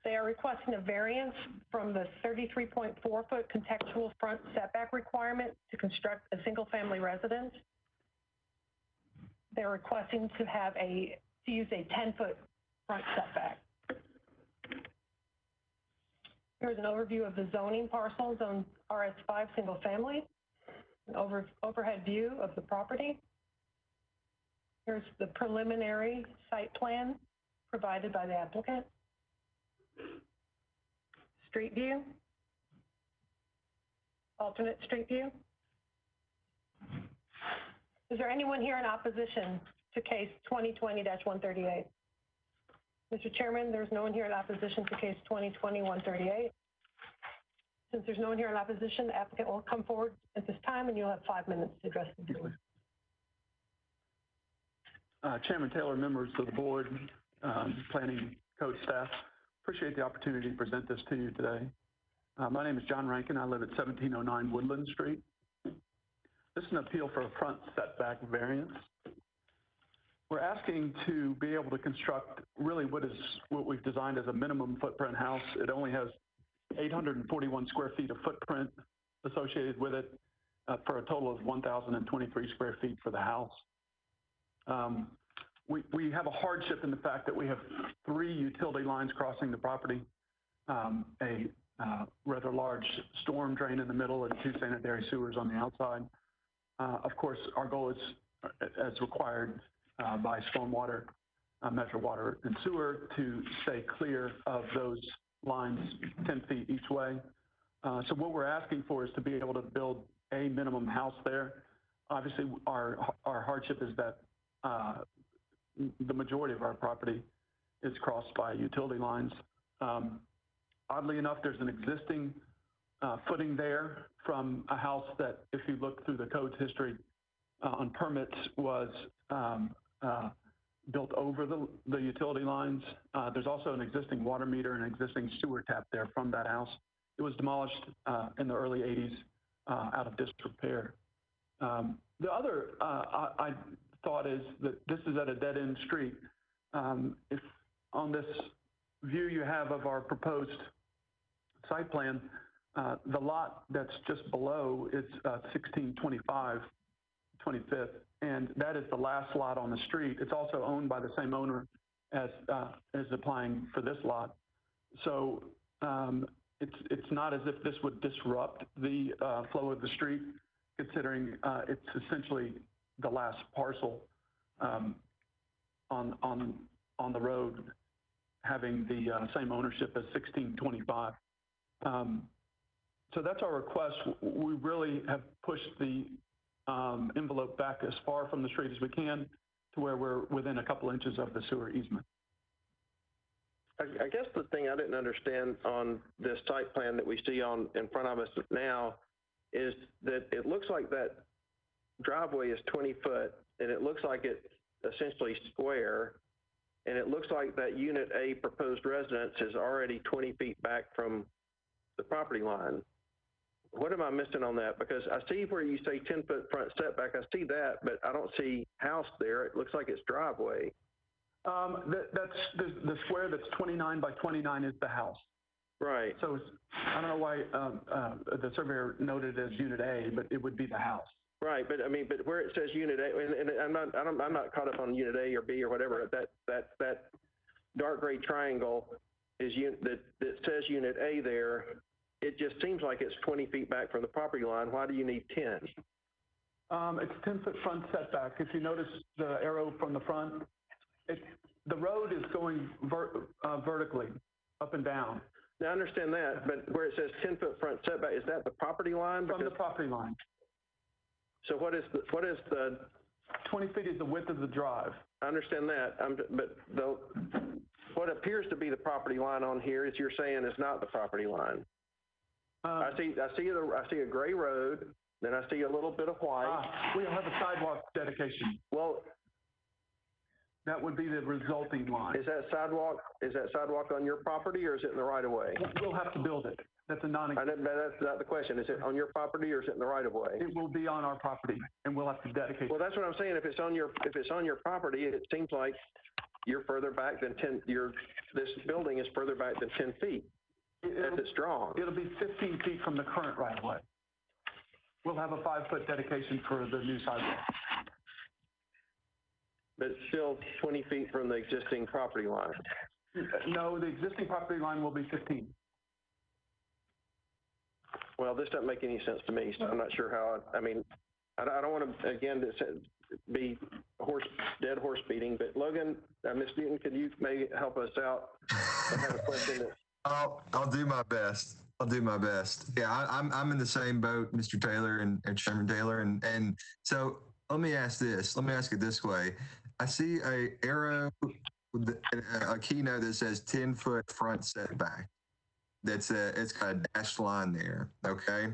They are requesting a variance from the 33.4-foot contextual front setback requirement to construct a single-family residence. They're requesting to use a 10-foot front setback. Here's an overview of the zoning parcel, zone RS5 single family, an overhead view of the property. Here's the preliminary site plan provided by the applicant. Street view, alternate street view. Is there anyone here in opposition to case 2020-138? Mr. Chairman, there's no one here in opposition to case 2020-138. Since there's no one here in opposition, the applicant will come forward at this time, and you'll have 5 minutes to address the board. Chairman Taylor, members of the board, planning code staff, appreciate the opportunity to present this to you today. My name is John Rankin. I live at 1709 Woodland Street. This is an appeal for a front setback variance. We're asking to be able to construct really what we've designed as a minimum footprint house. It only has 841 square feet of footprint associated with it for a total of 1,023 square feet for the house. We have a hardship in the fact that we have 3 utility lines crossing the property, a rather large storm drain in the middle, and 2 sanitary sewers on the outside. Of course, our goal is, as required by stormwater, Metro Water and Sewer, to stay clear of those lines 10 feet each way. So what we're asking for is to be able to build a minimum house there. Obviously, our hardship is that the majority of our property is crossed by utility lines. Oddly enough, there's an existing footing there from a house that, if you look through the code's history on permits, was built over the utility lines. There's also an existing water meter and an existing sewer tap there from that house. It was demolished in the early 80s out of disrepair. The other I thought is that this is at a dead-end street. If on this view you have of our proposed site plan, the lot that's just below is 1625 25th, and that is the last lot on the street. It's also owned by the same owner as is applying for this lot. So it's not as if this would disrupt the flow of the street, considering it's essentially the last parcel on the road, having the same ownership as 1625. So that's our request. We really have pushed the envelope back as far from the street as we can to where we're within a couple inches of the sewer easement. I guess the thing I didn't understand on this site plan that we see in front of us now is that it looks like that driveway is 20 foot, and it looks like it's essentially square, and it looks like that Unit A proposed residence is already 20 feet back from the property line. What am I missing on that? Because I see where you say 10-foot front setback, I see that, but I don't see house there. It looks like it's driveway. That's the square that's 29 by 29 is the house. Right. So I don't know why the surveyor noted as Unit A, but it would be the house. Right, but I mean, but where it says Unit A, and I'm not caught up on Unit A or B or whatever. That dark gray triangle is that says Unit A there. It just seems like it's 20 feet back from the property line. Why do you need 10? It's 10-foot front setback. If you notice the arrow from the front, the road is going vertically up and down. Now, I understand that, but where it says 10-foot front setback, is that the property line? From the property line. So what is the 20 feet is the width of the drive. I understand that, but what appears to be the property line on here, as you're saying, is not the property line. I see a gray road, then I see a little bit of white. We don't have a sidewalk dedication. Well, that would be the resulting line. Is that sidewalk on your property, or is it in the right of way? We'll have to build it. That's a That's not the question. Is it on your property, or is it in the right of way? It will be on our property, and we'll have to dedicate. Well, that's what I'm saying. If it's on your property, it seems like you're further back than 10. This building is further back than 10 feet. If it's drawn. It'll be 15 feet from the current right of way. We'll have a 5-foot dedication for the new sidewalk. But it's still 20 feet from the existing property line. No, the existing property line will be 15. Well, this doesn't make any sense to me, so I'm not sure how. I don't want to again be dead horse beating. But Logan, Ms. Newton, could you maybe help us out? I have a question that. I'll do my best. Yeah, I'm in the same boat, Mr. Taylor and Chairman Taylor, and so let me ask it this way. I see a arrow with a keynote that says 10-foot front setback. It's got a dashed line there. Okay,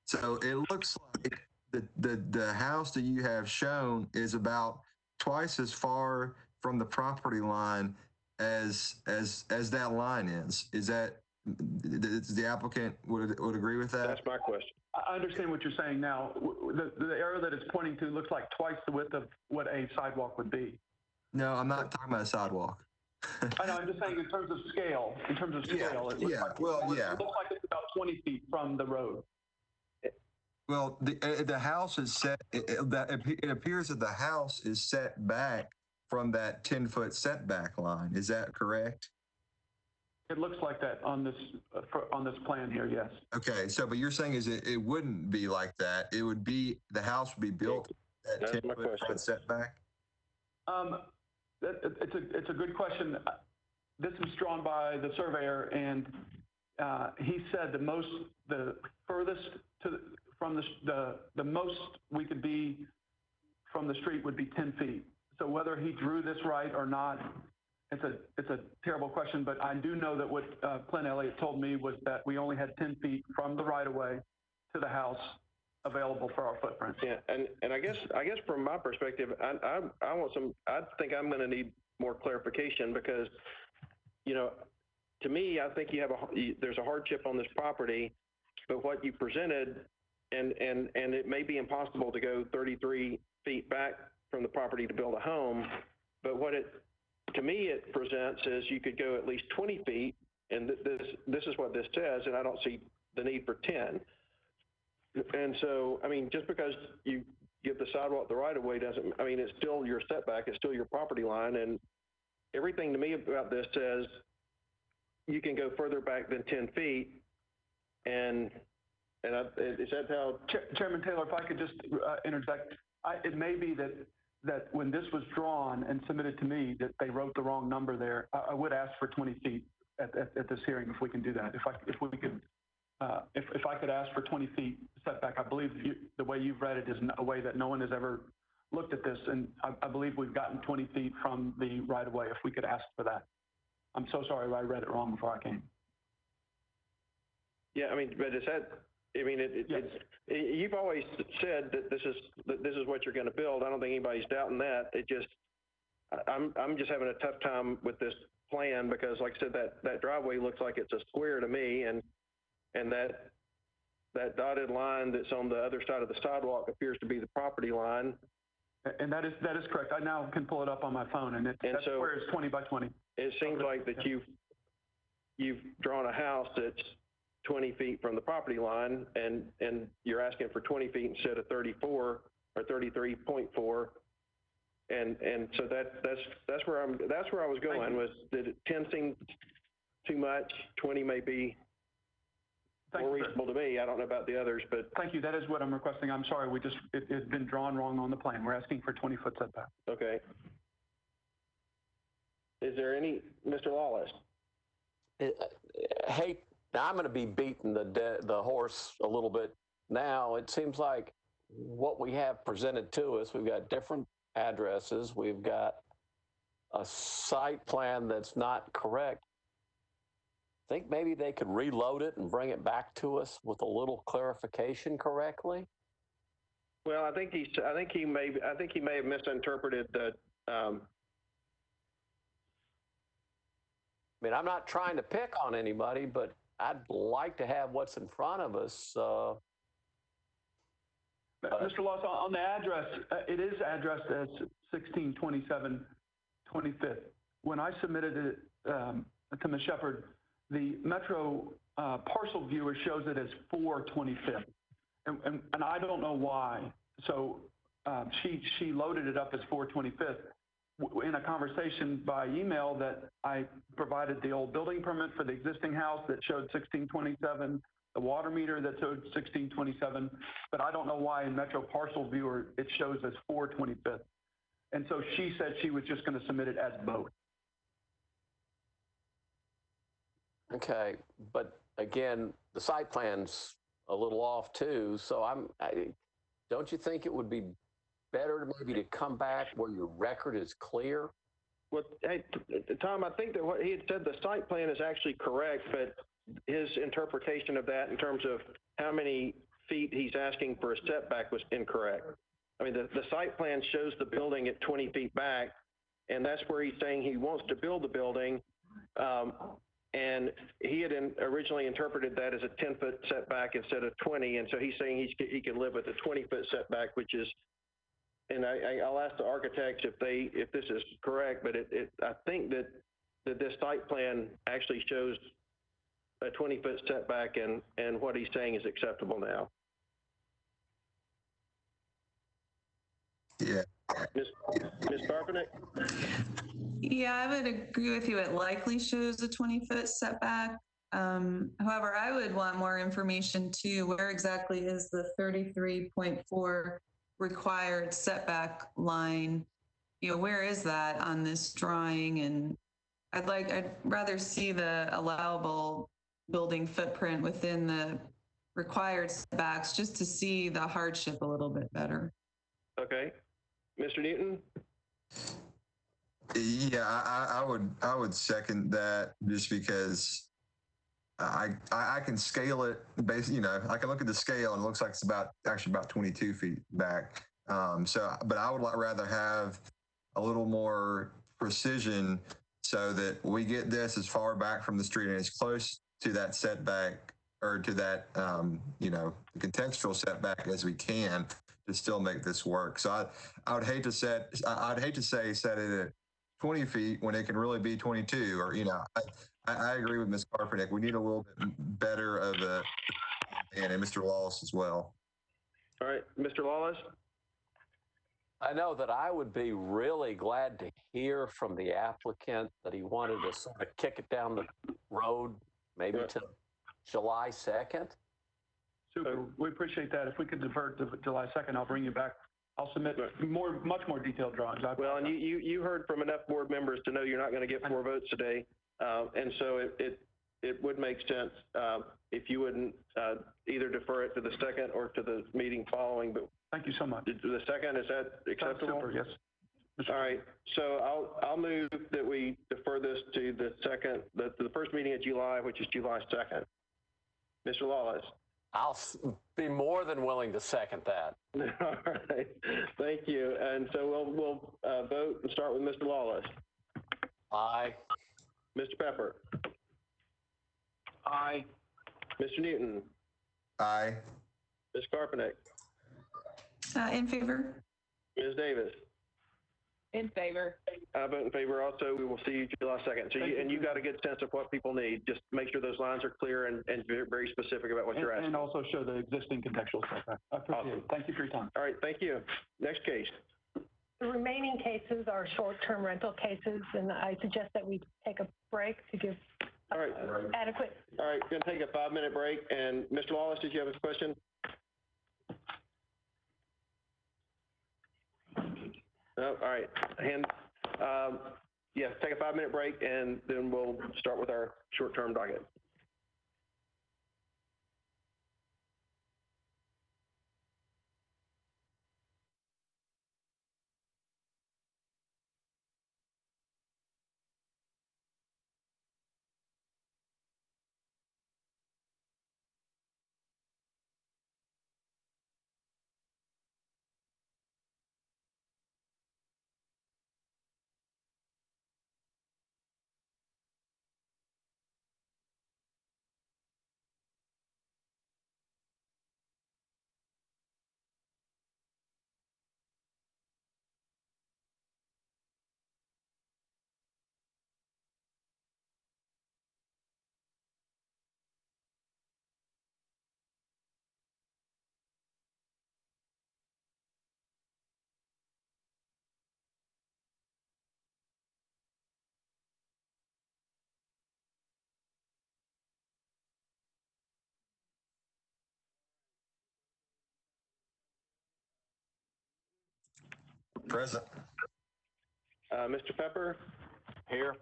so it looks like the house that you have shown is about twice as far from the property line as that line is. Is that the applicant would agree with that? That's my question. I understand what you're saying now. The arrow that it's pointing to looks like twice the width of what a sidewalk would be. No, I'm not talking about a sidewalk. I know, I'm just saying in terms of scale. It looks like it's about 20 feet from the road. Well, the house is set, it appears that the house is set back from that 10-foot setback line. Is that correct? It looks like that on this plan here, yes. Okay, so but you're saying it wouldn't be like that. It would be, the house would be built at 10-foot front setback? It's a good question. This is drawn by the surveyor, and he said the furthest from the most we could be from the street would be 10 feet. So whether he drew this right or not, it's a terrible question, but I do know that what Clint Elliott told me was that we only had 10 feet from the right of way to the house available for our footprint. Yeah, and I guess from my perspective, I think I'm going to need more clarification because, to me, I think there's a hardship on this property, but what you presented, and it may be impossible to go 33 feet back from the property to build a home, but to me it presents is you could go at least 20 feet, and this is what this says, and I don't see the need for 10. And so, just because you give the sidewalk the right of way it's still your setback, it's still your property line, and everything to me about this says you can go further back than 10 feet, and is that how? Chairman Taylor, if I could just interject, it may be that when this was drawn and submitted to me, that they wrote the wrong number there. I would ask for 20 feet at this hearing if we can do that. If I could ask for 20 feet setback, I believe the way you've read it is a way that no one has ever looked at this, and I believe we've gotten 20 feet from the right of way. If we could ask for that, I'm so sorry I read it wrong before I came. Yeah, but is that I mean, you've always said that this is what you're going to build. I don't think anybody's doubting that. I'm just having a tough time with this plan because, like I said, that driveway looks like it's a square to me, and that dotted line that's on the other side of the sidewalk appears to be the property line. And that is correct. I now can pull it up on my phone, and that square is 20 by 20. It seems like that you've drawn a house that's 20 feet from the property line, and you're asking for 20 feet instead of 34 or 33.4. And so that's where I was going. Was did 10 seem too much? 20 may be more reasonable to me. I don't know about the others, but thank you. That is what I'm requesting. I'm sorry. It's been drawn wrong on the plan. We're asking for 20-foot setback. Okay. Is there any, Mr. Lawless? Hey, I'm going to be beating the horse a little bit now. It seems like what we have presented to us, we've got different addresses. We've got a site plan that's not correct. I think maybe they could reload it and bring it back to us with a little clarification correctly. Well, I think he may have misinterpreted the. I mean, I'm not trying to pick on anybody, but I'd like to have what's in front of us. Mr. Lawson, on the address, it is addressed as 1627 25th. When I submitted it to Ms. Shepard, the Metro parcel viewer shows it as 425th, and I don't know why. So she loaded it up as 425th. In a conversation by email that I provided the old building permit for the existing house that showed 1627, the water meter that showed 1627, but I don't know why in Metro Parcel Viewer it shows as 425th. And so she said she was just going to submit it as both. Okay, but again, the site plan's a little off too. So don't you think it would be better maybe to come back where your record is clear? Well, hey, Tom, I think that what he had said, the site plan is actually correct, but his interpretation of that in terms of how many feet he's asking for a setback was incorrect. I mean, the site plan shows the building at 20 feet back, and that's where he's saying he wants to build the building. And he had originally interpreted that as a 10-foot setback instead of 20, and so he's saying he can live with a 20-foot setback, which is. And I'll ask the architects if this is correct, but I think that this site plan actually shows a 20-foot setback, and what he's saying is acceptable now. Yeah. Ms. Carpenter? Yeah, I would agree with you. It likely shows a 20-foot setback. However, I would want more information too. Where exactly is the 33.4 required setback line? You know, where is that on this drawing? And I'd rather see the allowable building footprint within the required setbacks just to see the hardship a little bit better. Okay. Mr. Newton? Yeah, I would second that just because I can scale it basically, I can look at the scale and it looks like it's actually about 22 feet back. But I would rather have a little more precision so that we get this as far back from the street and as close to that setback or to that, contextual setback as we can to still make this work. So I would hate to set it at 20 feet when it can really be 22 or, I agree with Ms. Carpenter. We need a little bit better of a, and Mr. Lawless as well. All right, Mr. Lawless? I know that I would be really glad to hear from the applicant that he wanted to sort of kick it down the road, maybe to July 2nd. Super. We appreciate that. If we could divert to July 2nd, I'll bring you back. I'll submit much more detailed drawings. Well, and you heard from enough board members to know you're not going to get 4 votes today. And so it would make sense if you wouldn't either defer it to the 2nd or to the meeting following. But thank you so much. The 2nd, is that acceptable? Super, yes. All right. So I'll move that we defer this to the 2nd, the first meeting of July, which is July 2nd. Mr. Lawless? I'll be more than willing to second that. All right, thank you. And so we'll vote and start with Mr. Lawless. Aye. Mr. Pepper. Aye. Mr. Newton. Aye. Ms. Carpenter. In favor. Ms. Davis. In favor. I vote in favor also. We will see you July 2nd. So you got a good sense of what people need. Just make sure those lines are clear and very specific about what you're asking. And also show the existing contextual setback. I appreciate it. Thank you for your time. All right, thank you. Next case. The remaining cases are short-term rental cases, and I suggest that we take a break to give All right. adequate. All right, going to take a 5-minute break. And Mr. Lawless, did you have a question? No, all right. Yeah, take a 5-minute break, and then we'll start with our short-term docket. Present. Mr. Pepper? Here.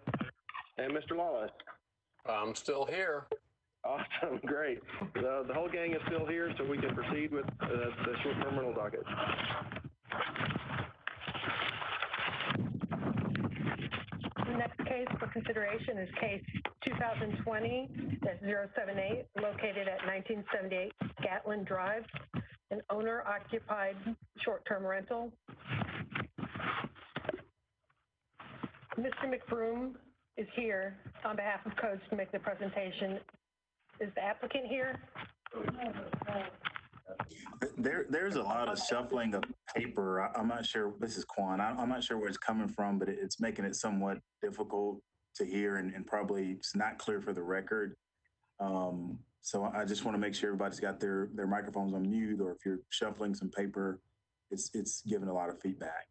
And Mr. Lawless? I'm still here. Awesome, great. The whole gang is still here, so we can proceed with the short-term rental docket. The next case for consideration is case 2020-078, located at 1978 Gatlin Drive, an owner-occupied short-term rental. Mr. McBroom is here on behalf of Codes to make the presentation. Is the applicant here? There's a lot of shuffling of paper. I'm not sure, this is Quan, I'm not sure where it's coming from, but it's making it somewhat difficult to hear and probably it's not clear for the record. So I just want to make sure everybody's got their microphones on mute, or if you're shuffling some paper, it's giving a lot of feedback.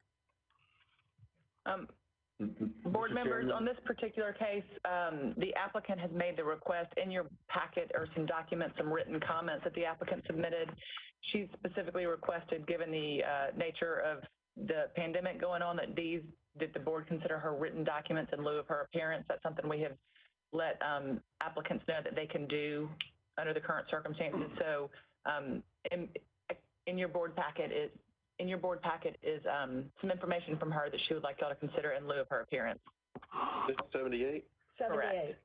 Board members, on this particular case, the applicant has made the request. In your packet or some documents, some written comments that the applicant submitted. She specifically requested, given the nature of the pandemic going on, that the board consider her written documents in lieu of her appearance. That's something we have let applicants know that they can do under the current circumstances. So in your board packet is some information from her that she would like y'all to consider in lieu of her appearance. This is 78? 78. Correct.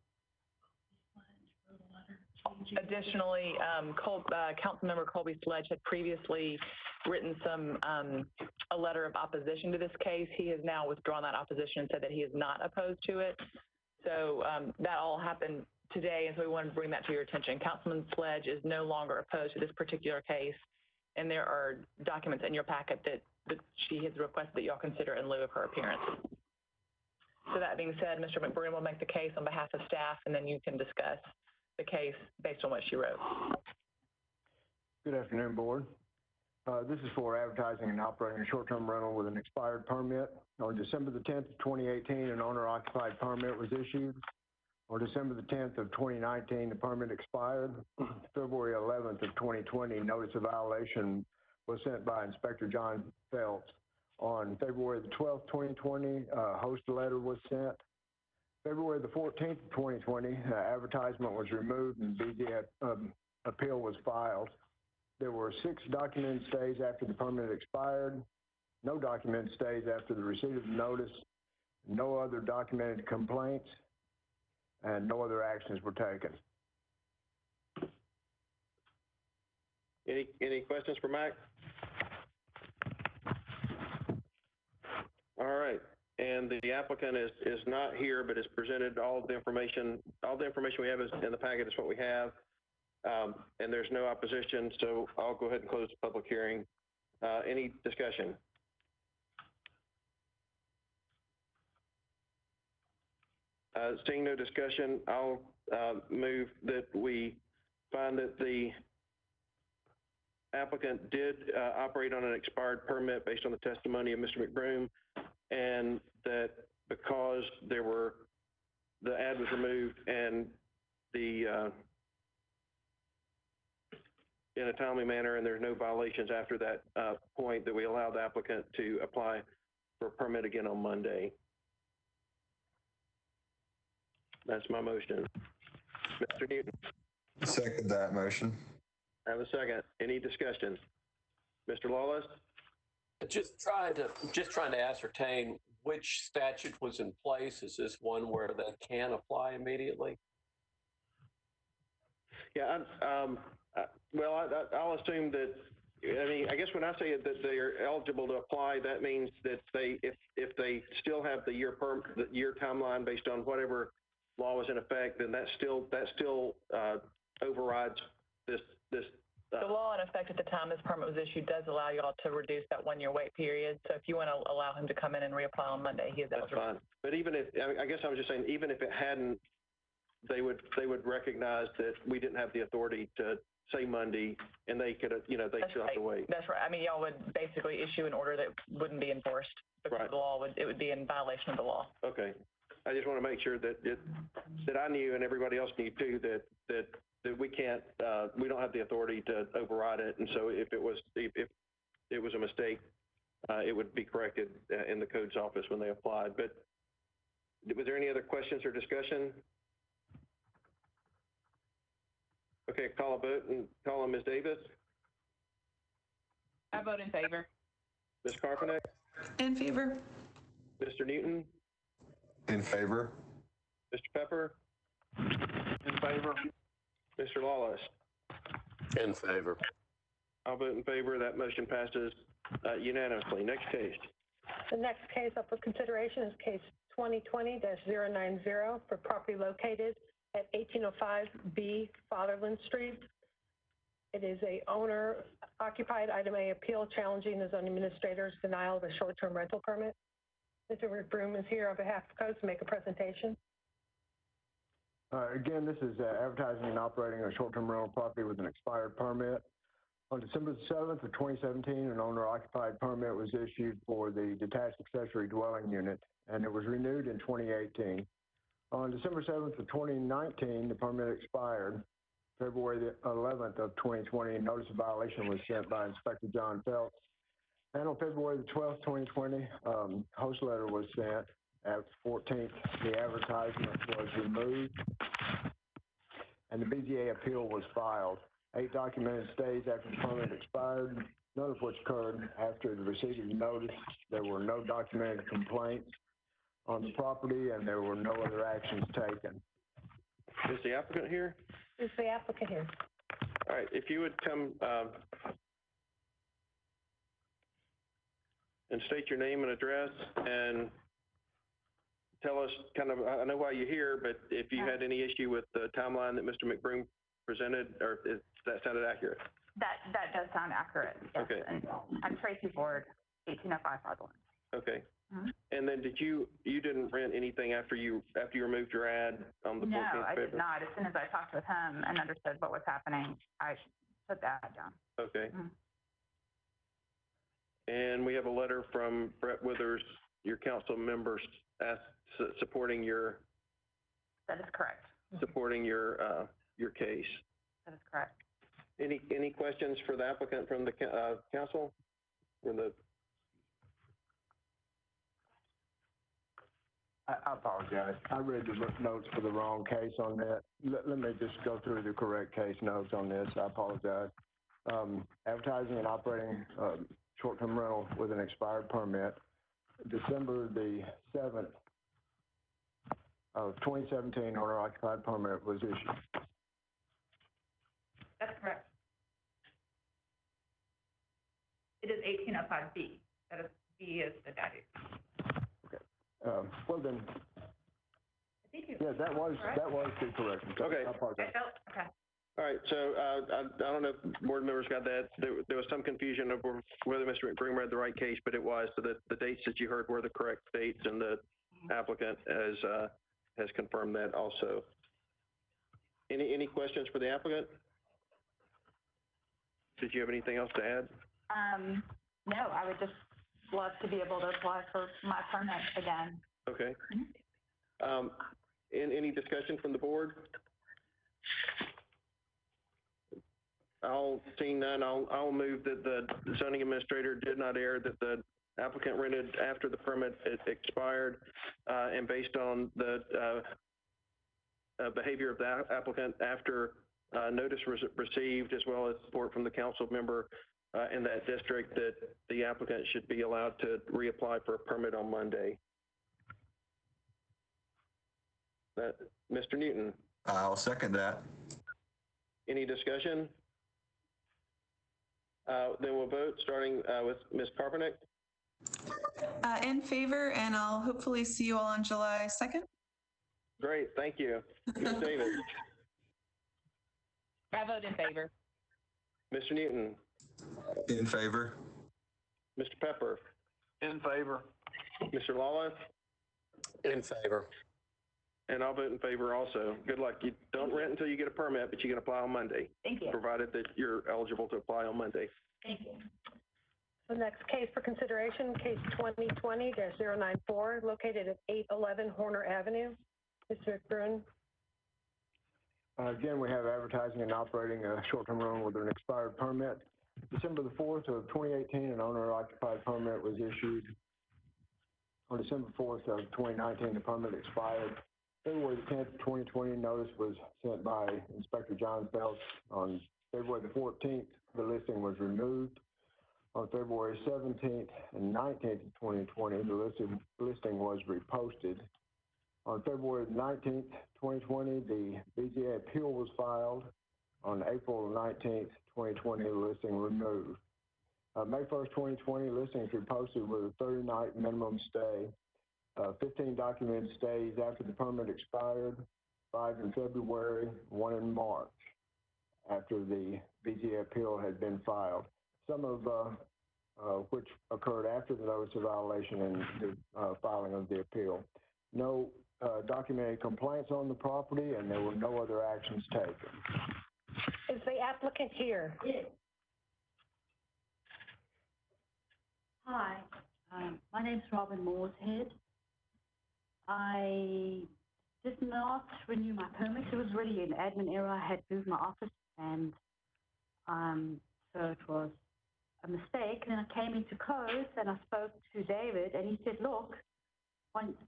Additionally, Councilmember Colby Sledge had previously written a letter of opposition to this case. He has now withdrawn that opposition and said that he is not opposed to it. So that all happened today, and so we wanted to bring that to your attention. Councilman Sledge is no longer opposed to this particular case, and there are documents in your packet that she has requested that y'all consider in lieu of her appearance. So that being said, Mr. McBroom will make the case on behalf of staff, and then you can discuss the case based on what she wrote. Good afternoon, Board. This is for advertising and operating a short-term rental with an expired permit. On December the 10th of 2018, an owner-occupied permit was issued. On December the 10th of 2019, the permit expired. February 11th of 2020, notice of violation was sent by Inspector John Phelps. On February the 12th, 2020, a host letter was sent. February the 14th of 2020, advertisement was removed and BZ appeal was filed. There were 6 documented stays after the permit expired, no documented stays after the receipt of the notice, no other documented complaints, and no other actions were taken. Any questions for Mac? All right, and the applicant is not here, but has presented all the information we have is in the packet is what we have. And there's no opposition, so I'll go ahead and close the public hearing. Any discussion? Seeing no discussion, I'll move that we find that the applicant did operate on an expired permit based on the testimony of Mr. McBroom, and that because the ad was removed and in a timely manner, and there's no violations after that point, that we allow the applicant to apply for a permit again on Monday. That's my motion. Mr. Newton. Second that motion. I have a second. Any discussion? Mr. Lawless? Just trying to ascertain which statute was in place. Is this one where that can apply immediately? Yeah, I'll assume that, I mean, I guess when I say that they are eligible to apply, that means that if they still have the year timeline based on whatever law was in effect, then that still overrides this. The law in effect at the time this permit was issued does allow you all to reduce that 1 year wait period. So if you want to allow him to come in and reapply on Monday, he is eligible. That's fine. But even if, I guess I was just saying, even if it hadn't, they would recognize that we didn't have the authority to say Monday, and they could, they still have to wait. That's right. I mean, y'all would basically issue an order that wouldn't be enforced because right. The law it would be in violation of the law. Okay. I just want to make sure that I knew and everybody else knew too that we can't, we don't have the authority to override it. And so if it was a mistake, it would be corrected in the codes office when they applied. But was there any other questions or discussion? Okay, call a vote and call on Ms. Davis. I vote in favor. Ms. Carpenter? In favor. Mr. Newton? In favor. Mr. Pepper? In favor. Mr. Lawless? In favor. I'll vote in favor. That motion passes unanimously. Next case. The next case up for consideration is case 2020-090 for property located at 1805B Fatherland Street. It is a owner-occupied item A appeal challenging the zoning administrator's denial of a short-term rental permit. Mr. McBroom is here on behalf of codes to make a presentation. Again, this is advertising and operating a short-term rental property with an expired permit. On December 7th of 2017, an owner-occupied permit was issued for the detached accessory dwelling unit, and it was renewed in 2018. On December 7th of 2019, the permit expired. February the 11th of 2020, notice of violation was sent by Inspector John Phelps. And on February the 12th, 2020, host letter was sent. At 14th, the advertisement was removed, and the BZA appeal was filed. 8 documented stays after the permit expired, none of which occurred after the receipt of the notice. There were no documented complaints on the property, and there were no other actions taken. Is the applicant here? Is the applicant here? All right, if you would come and state your name and address and tell us kind of, I know why you're here, but if you had any issue with the timeline that Mr. McBroom presented, or if that sounded accurate? That does sound accurate. Yes. Okay. And I'm Tracy Ford, 1805 Fatherland. Okay. Mm-hmm. And then you didn't rent anything after you removed your ad on the 14th? No, I February? did not. As soon as I talked with him and understood what was happening, I took the ad down. Okay. Mm-hmm. And we have a letter from Brett Withers, your council members, supporting your. That is correct. Supporting your case. That is correct. Any questions for the applicant from the council? I apologize. I read the notes for the wrong case on that. Let me just go through the correct case notes on this. I apologize. Advertising and operating short-term rental with an expired permit. December the 7th of 2017, owner-occupied permit was issued. That's correct. It is 1805B. That is, B is the statute. Well then, I think you. yeah, that was the correct. Okay. I apologize. Okay. All right, so I don't know if board members got that. There was some confusion over whether Mr. Green read the right case, but it was. So the dates that you heard were the correct dates, and the applicant has confirmed that also. Any questions for the applicant? Did you have anything else to add? No, I would just love to be able to apply for my permit again. Okay. Any discussion from the board? Seeing none, I'll move that the zoning administrator did not err, that the applicant rented after the permit expired, and based on the behavior of the applicant after notice was received, as well as support from the council member in that district, that the applicant should be allowed to reapply for a permit on Monday. Mr. Newton. I'll second that. Any discussion? Then we'll vote, starting with Ms. Carpenter. In favor, and I'll hopefully see you all on July 2nd. Great, thank you. Ms. Davis. I vote in favor. Mr. Newton. In favor. Mr. Pepper. In favor. Mr. Lawless. In favor. And I'll vote in favor also. Good luck. You don't rent until you get a permit, but you can apply on Monday. Thank you. Provided that you're eligible to apply on Monday. Thank you. The next case for consideration, case 2020-094, located at 811 Horner Avenue. Mr. Gruen. Again, we have advertising and operating a short-term rental with an expired permit. December the 4th of 2018, an owner-occupied permit was issued. On December 4th of 2019, the permit expired. February the 10th, 2020, notice was sent by Inspector John Phelps. On February the 14th, the listing was removed. On February 17th and 19th of 2020, the listing was reposted. On February 19th, 2020, the BZA appeal was filed. On April 19th, 2020, the listing removed. May 1st, 2020, listings reposted with a 30-night minimum stay. 15 documented stays after the permit expired, 5 in February, 1 in March, after the BZA appeal had been filed. Some of which occurred after the notice of violation and the filing of the appeal. No documented complaints on the property, and there were no other actions taken. Is the applicant here? Yes. Hi, my name's Robin Mooreshead. I did not renew my permit. It was really an admin error. I had moved my office, and so it was a mistake. And then I came into codes, and I spoke to David, and he said, look,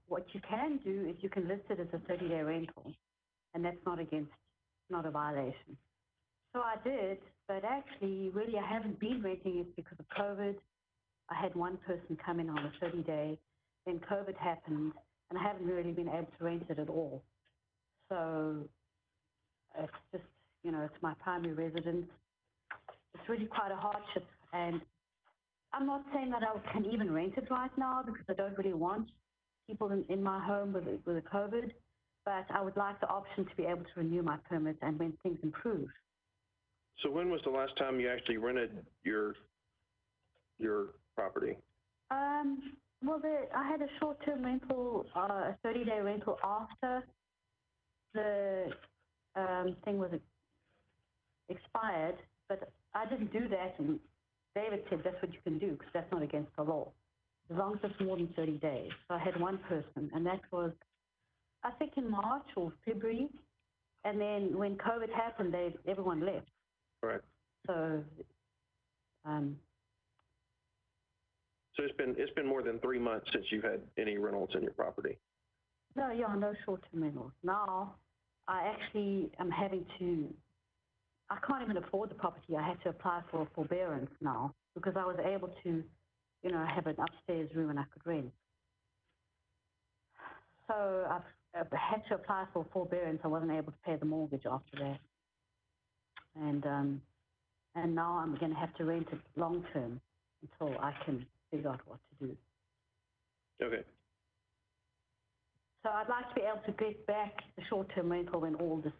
what you can do is you can list it as a 30-day rental, and that's not a violation. So I did, but actually, really, I haven't been renting it because of COVID. I had one person come in on a 30-day, then COVID happened, and I haven't really been able to rent it at all. So it's just, it's my primary residence. It's really quite a hardship, and I'm not saying that I can even rent it right now because I don't really want people in my home with the COVID, but I would like the option to be able to renew my permit and when things improve. So when was the last time you actually rented your property? Well, I had a short-term rental, a 30-day rental after the thing was expired, but I didn't do that, and David said that's what you can do because that's not against the law, as long as it's more than 30 days. So I had one person, and that was, I think, in March or February, and then when COVID happened, everyone left. Right. So, So it's been more than 3 months since you've had any rentals in your property. no short-term rentals. Now, I actually am I can't even afford the property. I had to apply for a forbearance now because I was able to, have an upstairs room and I could rent. So I've had to apply for forbearance. I wasn't able to pay the mortgage after that. And now I'm going to have to rent it long-term until I can figure out what to do. Okay. So I'd like to be able to get back the short-term rental when all this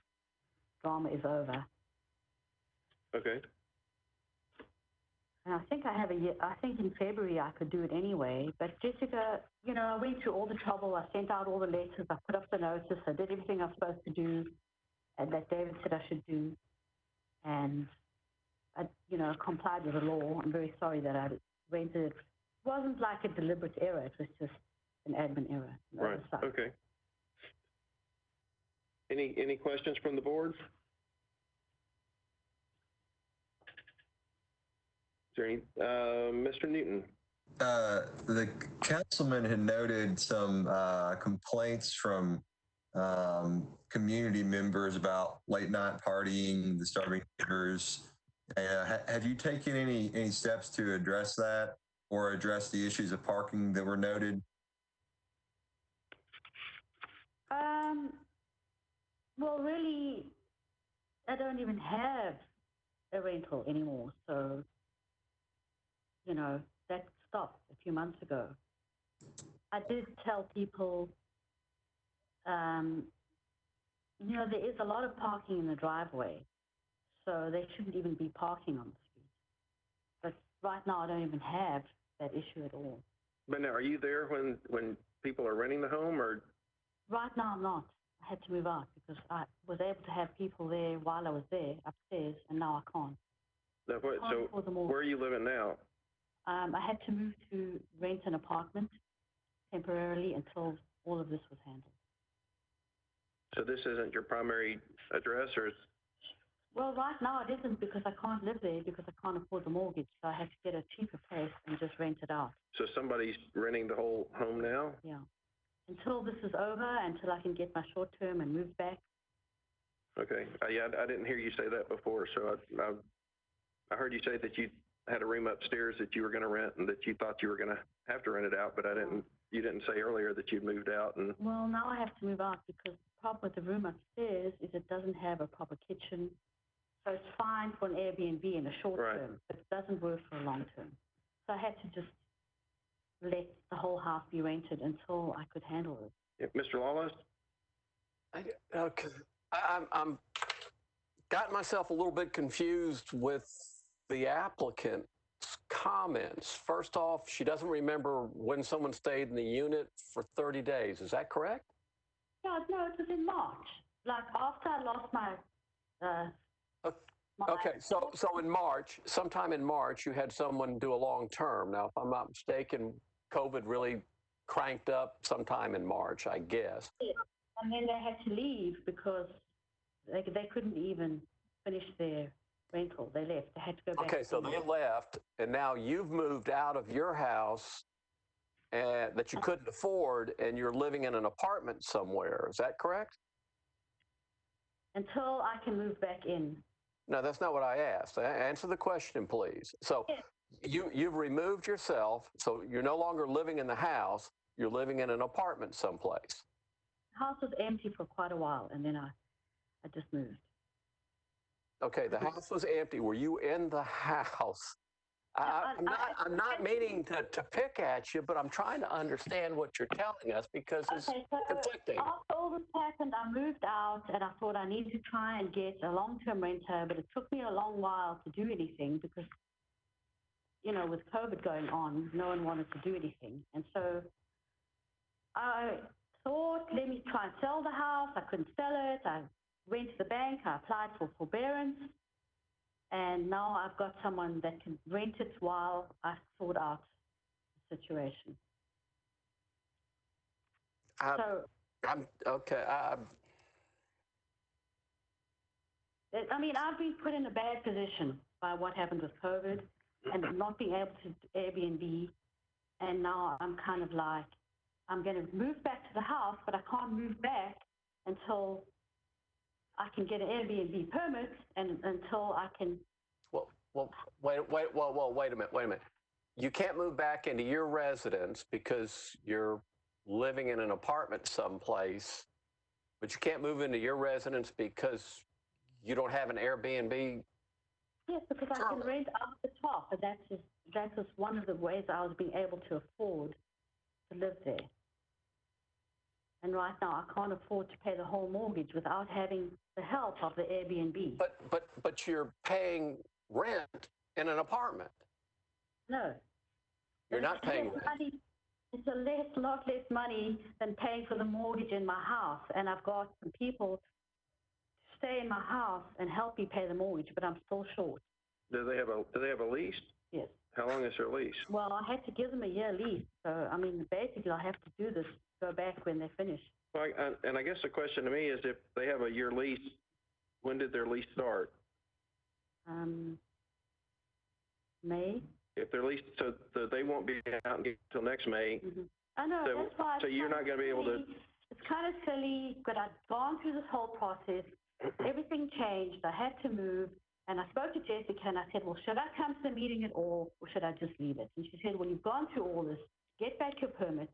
drama is over. Okay. And I think I have a year, I think in February I could do it anyway. But Jessica, you know, I went through all the trouble. I sent out all the letters. I put up the notice. I did everything I was supposed to do and that David said I should do. And I, you know, complied with the law. I'm very sorry that I rented it. It wasn't like a deliberate error. It was just an admin error. Right. Okay. Any questions from the board? Is there any, Mr. Newton? The councilman had noted some complaints from community members about late night partying, disturbing neighbors. Have you taken any steps to address that or address the issues of parking that were noted? Well, really, I don't even have a rental anymore. So, you know, that stopped a few months ago. I did tell people, you know, there is a lot of parking in the driveway, so they shouldn't even be parking on the street. But right now, I don't even have that issue at all. But now, are you there when people are renting the home, or? Right now, I'm not. I had to move out because I was able to have people there while I was there upstairs, and now I can't. No, so where are you living now? I had to move to rent an apartment temporarily until all of this was handled. So this isn't your primary address, or? Well, right now it isn't because I can't live there because I can't afford the mortgage. So I had to get a cheaper place and just rent it out. So somebody's renting the whole home now? Yeah. Until this is over, until I can get my short term and move back. Okay. Yeah, I didn't hear you say that before. So I heard you say that you had a room upstairs that you were going to rent and that you thought you were going to have to rent it out, but you didn't say earlier that you'd moved out. And well, now I have to move out because the problem with the room upstairs is it doesn't have a proper kitchen. So it's fine for an Airbnb in the short term, but it doesn't work for a long term. So I had to just let the whole house be rented until I could handle it. Yeah, Mr. Lawless? Okay. I'm got myself a little bit confused with the applicant's comments. First off, she doesn't remember when someone stayed in the unit for 30 days. Is that correct? Yeah, no, it was in March. Like after I lost my okay, so in March, sometime in March, you had someone do a long term. Now, if I'm not mistaken, COVID really cranked up sometime in March, I guess. Yeah. And then they had to leave because they couldn't even finish their rental. They left. They had to go back. Okay, so they left, and now you've moved out of your house that you couldn't afford, and you're living in an apartment somewhere. Is that correct? Until I can move back in. No, that's not what I asked. Answer the question, please. So you've removed yourself, so you're no longer living in the house. You're living in an apartment someplace. The house was empty for quite a while, and then I just moved. Okay, the house was empty. Were you in the house? I'm not meaning to pick at you, but I'm trying to understand what you're telling us because it's conflicting. After all this happened, I moved out, and I thought I need to try and get a long-term renter, but it took me a long while to do anything because, you know, with COVID going on, no one wanted to do anything. And so I thought, let me try and sell the house. I couldn't sell it. I went to the bank. I applied for forbearance. And now I've got someone that can rent it while I sort out the situation. Okay. I mean, I've been put in a bad position by what happened with COVID and not being able to Airbnb. And now I'm kind of like, I'm going to move back to the house, but I can't move back until I can get an Airbnb permit and until I can. Well, wait a minute. You can't move back into your residence because you're living in an apartment someplace, but you can't move into your residence because you don't have an Airbnb. Yes, because I can rent out the top, but that's just that was one of the ways I was being able to afford to live there. And right now, I can't afford to pay the whole mortgage without having the help of the Airbnb. But you're paying rent in an apartment. No. You're not paying rent. Money, it's a lot less money than paying for the mortgage in my house. And I've got some people to stay in my house and help me pay the mortgage, but I'm still short. Do they have a lease? Yes. How long is their lease? Well, I had to give them a year lease. So, I mean, basically, I have to do this, go back when they finish. Well, and I guess the question to me is, if they have a year lease, when did their lease start? May. If their lease, so they won't be out until next May. Mm-hmm. I know, So, that's why. so you're not going to be able to. It's kind of silly, but I've gone through this whole process. Everything changed. I had to move. And I spoke to Jessica and I said, well, should I come to the meeting at all or should I just leave it? And she said, well, you've gone through all this. Get back your permit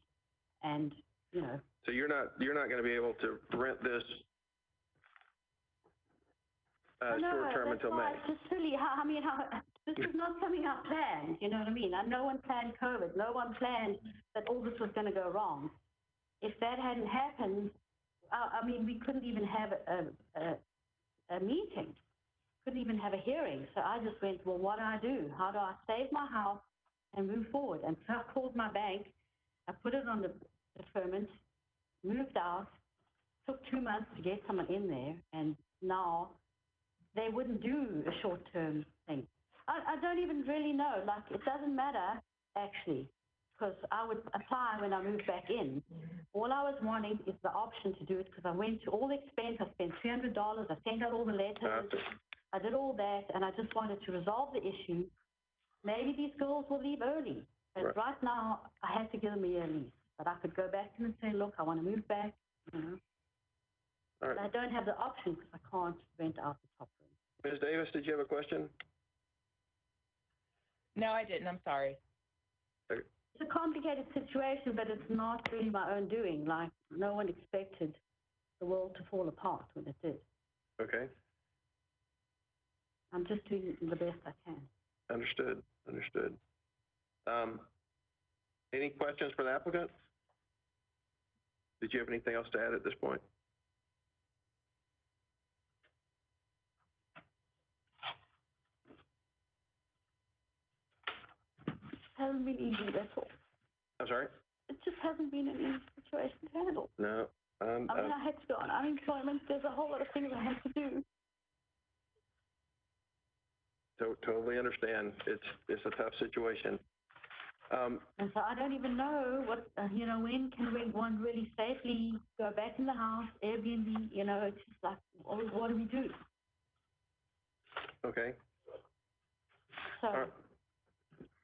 and, you know. So you're not going to be able to rent this short term until May. It's just silly. This is not something I planned. You know what I mean? No one planned COVID. No one planned that all this was going to go wrong. If that hadn't happened, I mean, we couldn't even have a meeting. Couldn't even have a hearing. So I just went, well, what do I do? How do I save my house and move forward? And so I called my bank. I put it on the deferment, moved out, took 2 months to get someone in there, and now they wouldn't do a short-term thing. I don't even really know. Like, it doesn't matter, actually, because I would apply when I moved back in. All I was wanting is the option to do it because I went to all the expense. I spent $300. I sent out all the letters. I did all that, and I just wanted to resolve the issue. Maybe these girls will leave early. But right now, I had to give them a year lease. But I could go back to them and say, look, I want to move back. You know. But I don't have the option because I can't rent out the top room. Ms. Davis, did you have a question? No, I didn't. I'm sorry. Okay. It's a complicated situation, but it's not really my own doing. Like, no one expected the world to fall apart when it did. Okay. I'm just doing the best I can. Understood. Any questions for the applicant? Did you have anything else to add at this point? It hasn't been easy, that's all. I'm sorry? It just hasn't been an easy situation to handle. No. I mean, I had to go on unemployment. There's a whole lot of things I had to do. Totally understand. It's a tough situation. And so I don't even know what, when can one really safely go back in the house, Airbnb, it's just like, what do we do? Okay. So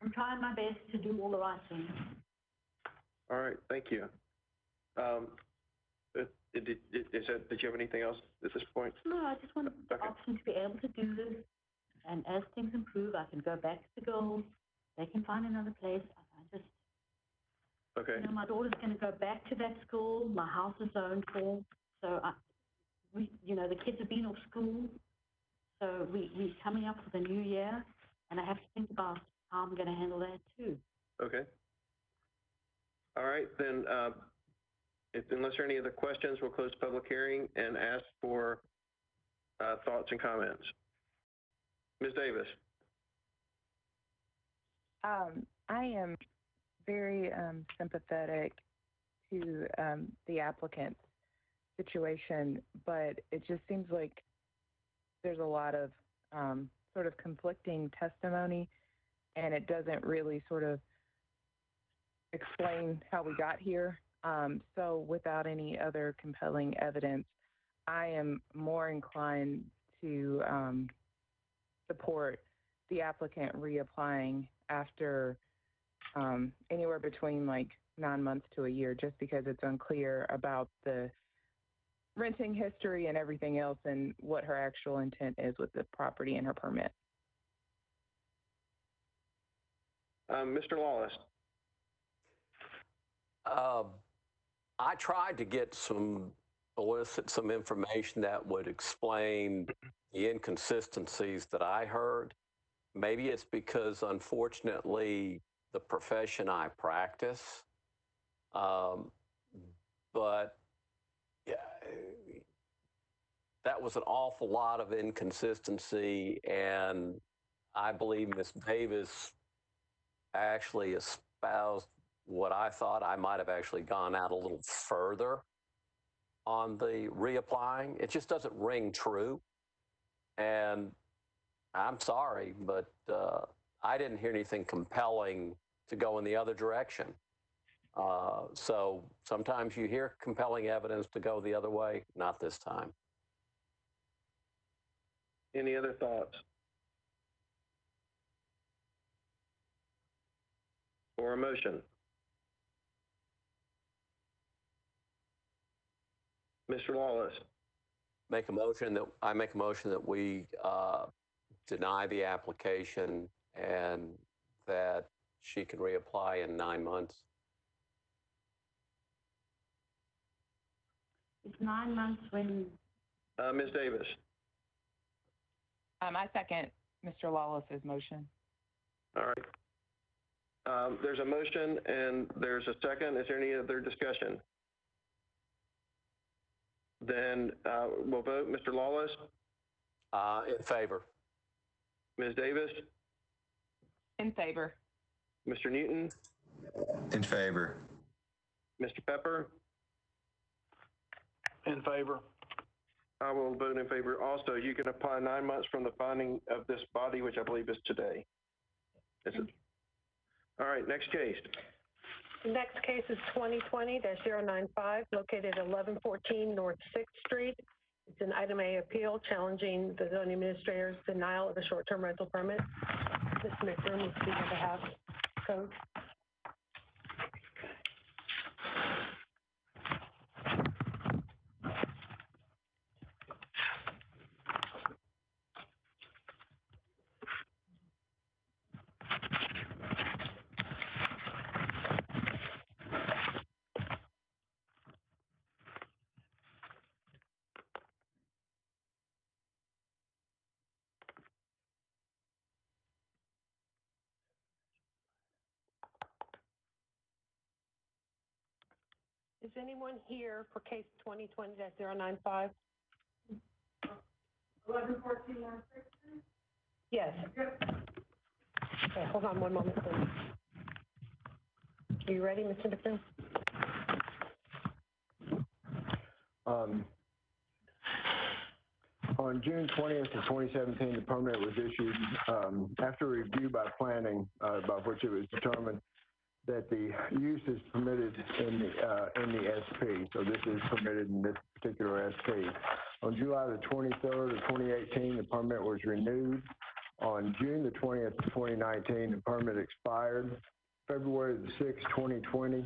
I'm trying my best to do all the right things. All right. Thank you. Did you have anything else at this point? No, I just want the option to be able to do this. And as things improve, I can go back to the girls. They can find another place. Okay. My daughter's going to go back to that school. My house is zoned for. So, the kids have been off school. So we're coming up for the new year. And I have to think about how I'm going to handle that too. Okay. All right. Then, unless there are any other questions, we'll close the public hearing and ask for thoughts and comments. Ms. Davis. I am very sympathetic to the applicant's situation, but it just seems like there's a lot of sort of conflicting testimony, and it doesn't really sort of explain how we got here. So without any other compelling evidence, I am more inclined to support the applicant reapplying after anywhere between like 9 months to a year, just because it's unclear about the renting history and everything else and what her actual intent is with the property and her permit. Mr. Lawless. I tried to elicit some information that would explain the inconsistencies that I heard. maybe it's because, unfortunately, the profession I practice, but yeah, that was an awful lot of inconsistency, and I believe Ms. Davis actually espoused what I thought. I might have actually gone out a little further on the reapplying. It just doesn't ring true. And I'm sorry, but I didn't hear anything compelling to go in the other direction. So sometimes you hear compelling evidence to go the other way, not this time. Any other thoughts? Or a motion? Mr. Lawless. I make a motion that we deny the application and that she can reapply in 9 months. It's 9 months when... Ms. Davis. I second Mr. Lawless's motion. All right. There's a motion and there's a second. Is there any other discussion? Then we'll vote. Mr. Lawless? In favor. Ms. Davis? In favor. Mr. Newton? In favor. Mr. Pepper? In favor. I will vote in favor also. You can apply 9 months from the finding of this body, which I believe is today. Is it? All right, next case. The next case is 2020-095, located at 1114 North 6th Street. It's an item A appeal challenging the zoning administrator's denial of a short-term rental permit. Ms. McBroom will speak on behalf of code. Is anyone here for case 2020-095? 1114 North 6th Street? Yes. Okay, hold on one moment, please. Are you ready, Mr. McBroom? On June 20th of 2017, the permit was issued after review by planning, by which it was determined that the use is permitted in the SP. So this is permitted in this particular SP. On July the 23rd of 2018, the permit was renewed. On June the 20th of 2019, the permit expired. February the 6th, 2020,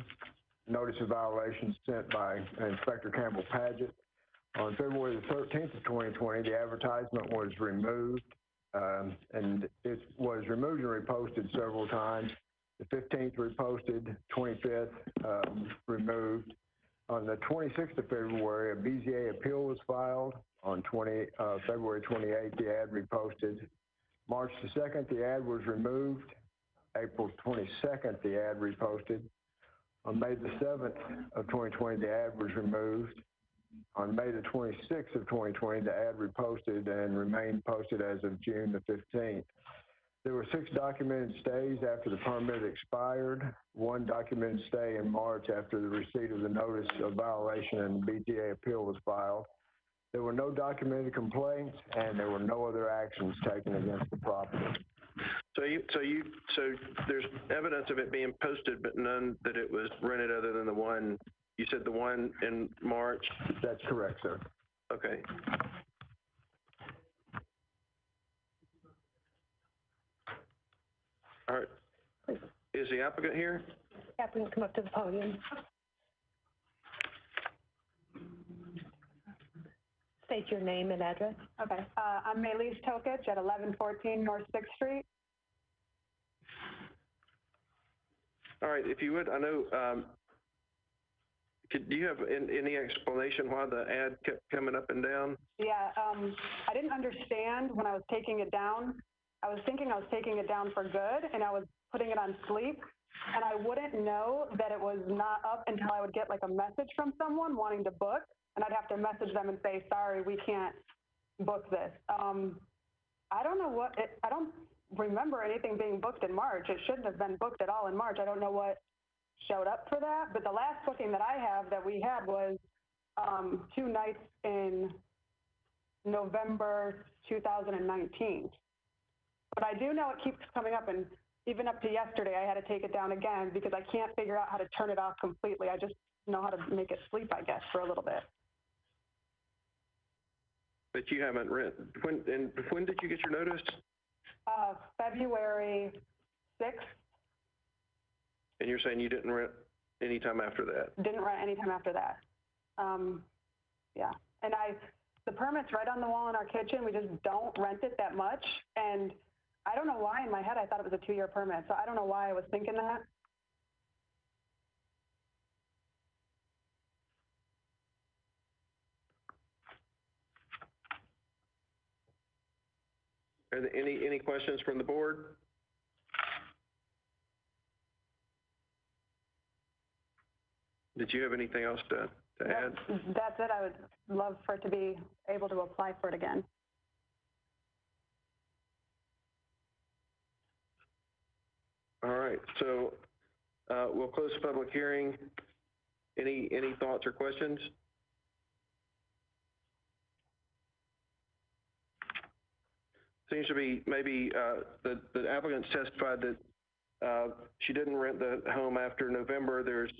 notice of violation sent by Inspector Campbell Paget. On February the 13th of 2020, the advertisement was removed, and it was removed and reposted several times. The 15th reposted, 25th removed. On the 26th of February, a BZA appeal was filed. On February 28th, the ad reposted. March the 2nd, the ad was removed. April 22nd, the ad reposted. On May the 7th of 2020, the ad was removed. On May the 26th of 2020, the ad reposted and remained posted as of June the 15th. There were 6 documented stays after the permit expired, 1 documented stay in March after the receipt of the notice of violation and the BZA appeal was filed. There were no documented complaints, and there were no other actions taken against the property. So there's evidence of it being posted, but none that it was rented other than the one, you said the one in March? That's correct, sir. Okay. All right. Is the applicant here? Applicant, come up to the podium. State your name and address. Okay. I'm Maylise Tokich at 1114 North 6th Street. All right. If you would, I know, do you have any explanation why the ad kept coming up and down? Yeah, I didn't understand when I was taking it down I was thinking I was taking it down for good, and I was putting it on sleep, and I wouldn't know that it was not up until I would get like a message from someone wanting to book, and I'd have to message them and say, sorry, we can't book this. I don't know I don't remember anything being booked in March. It shouldn't have been booked at all in March. I don't know what showed up for that, but the last booking that I have that we had was 2 nights in November 2019. But I do know it keeps coming up, and even up to yesterday, I had to take it down again because I can't figure out how to turn it off completely. I just know how to make it sleep, I guess, for a little bit. But you haven't rent. When did you get your notice? February 6th. And you're saying you didn't rent any time after that? Didn't rent any time after that. Yeah. And the permit's right on the wall in our kitchen. We just don't rent it that much. And I don't know why in my head I thought it was a 2-year permit. So I don't know why I was thinking that. Are there any questions from the board? Did you have anything else to add? That's it. I would love for it to be able to apply for it again. All right, so we'll close the public hearing. Any thoughts or questions? Seems to be maybe the applicant testified that she didn't rent the home after November. There's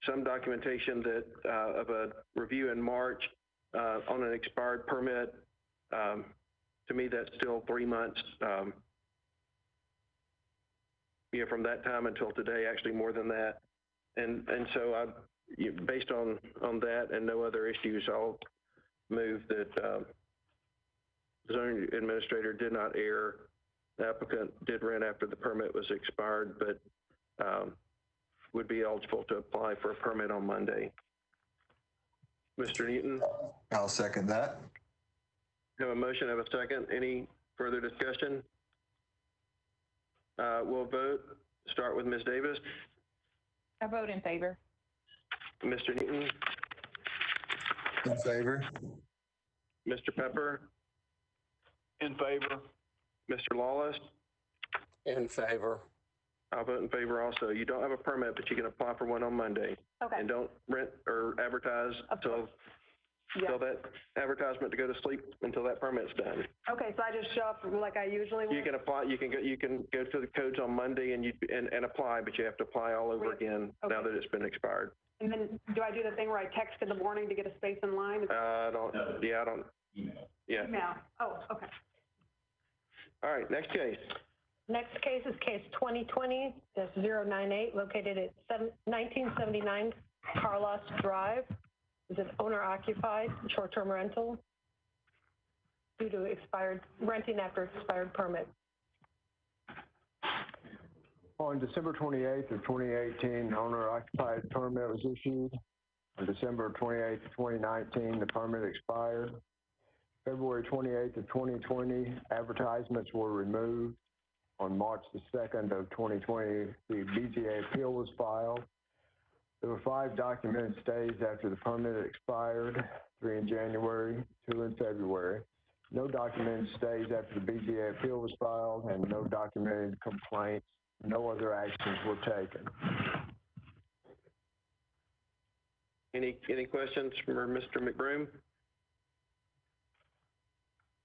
some documentation that of a review in March on an expired permit. To me, that's still 3 months. From that time until today, actually more than that. And so based on that and no other issues, I'll move that the zoning administrator did not err. The applicant did rent after the permit was expired, but would be eligible to apply for a permit on Monday. Mr. Newton? I'll second that. Have a motion, have a second. Any further discussion? We'll vote. Start with Ms. Davis. I vote in favor. Mr. Newton? In favor. Mr. Pepper? In favor. Mr. Lawless? In favor. I'll vote in favor also. You don't have a permit, but you can apply for one on Monday. Okay. And don't rent or advertise until that advertisement to go to sleep until that permit's done. Okay, so I just show up like I usually would? You can apply. You can go to the codes on Monday and apply, but you have to apply all over again now that it's been expired. And then do I do the thing where I text in the morning to get a space in line? I don't. Yeah. Email. Oh, okay. All right. Next case. Next case is case 2020-098, located at 1979 Carlos Drive. Is an owner-occupied short-term rental due to renting after expired permit. On December 28th of 2018, the owner-occupied permit was issued. On December 28th of 2019, the permit expired. February 28th of 2020, advertisements were removed. On March the 2nd of 2020, the BZA appeal was filed. There were 5 documented stays after the permit expired, 3 in January, 2 in February. No documented stays after the BZA appeal was filed, and no documented complaints. No other actions were taken. Any questions for Mr. McBroom?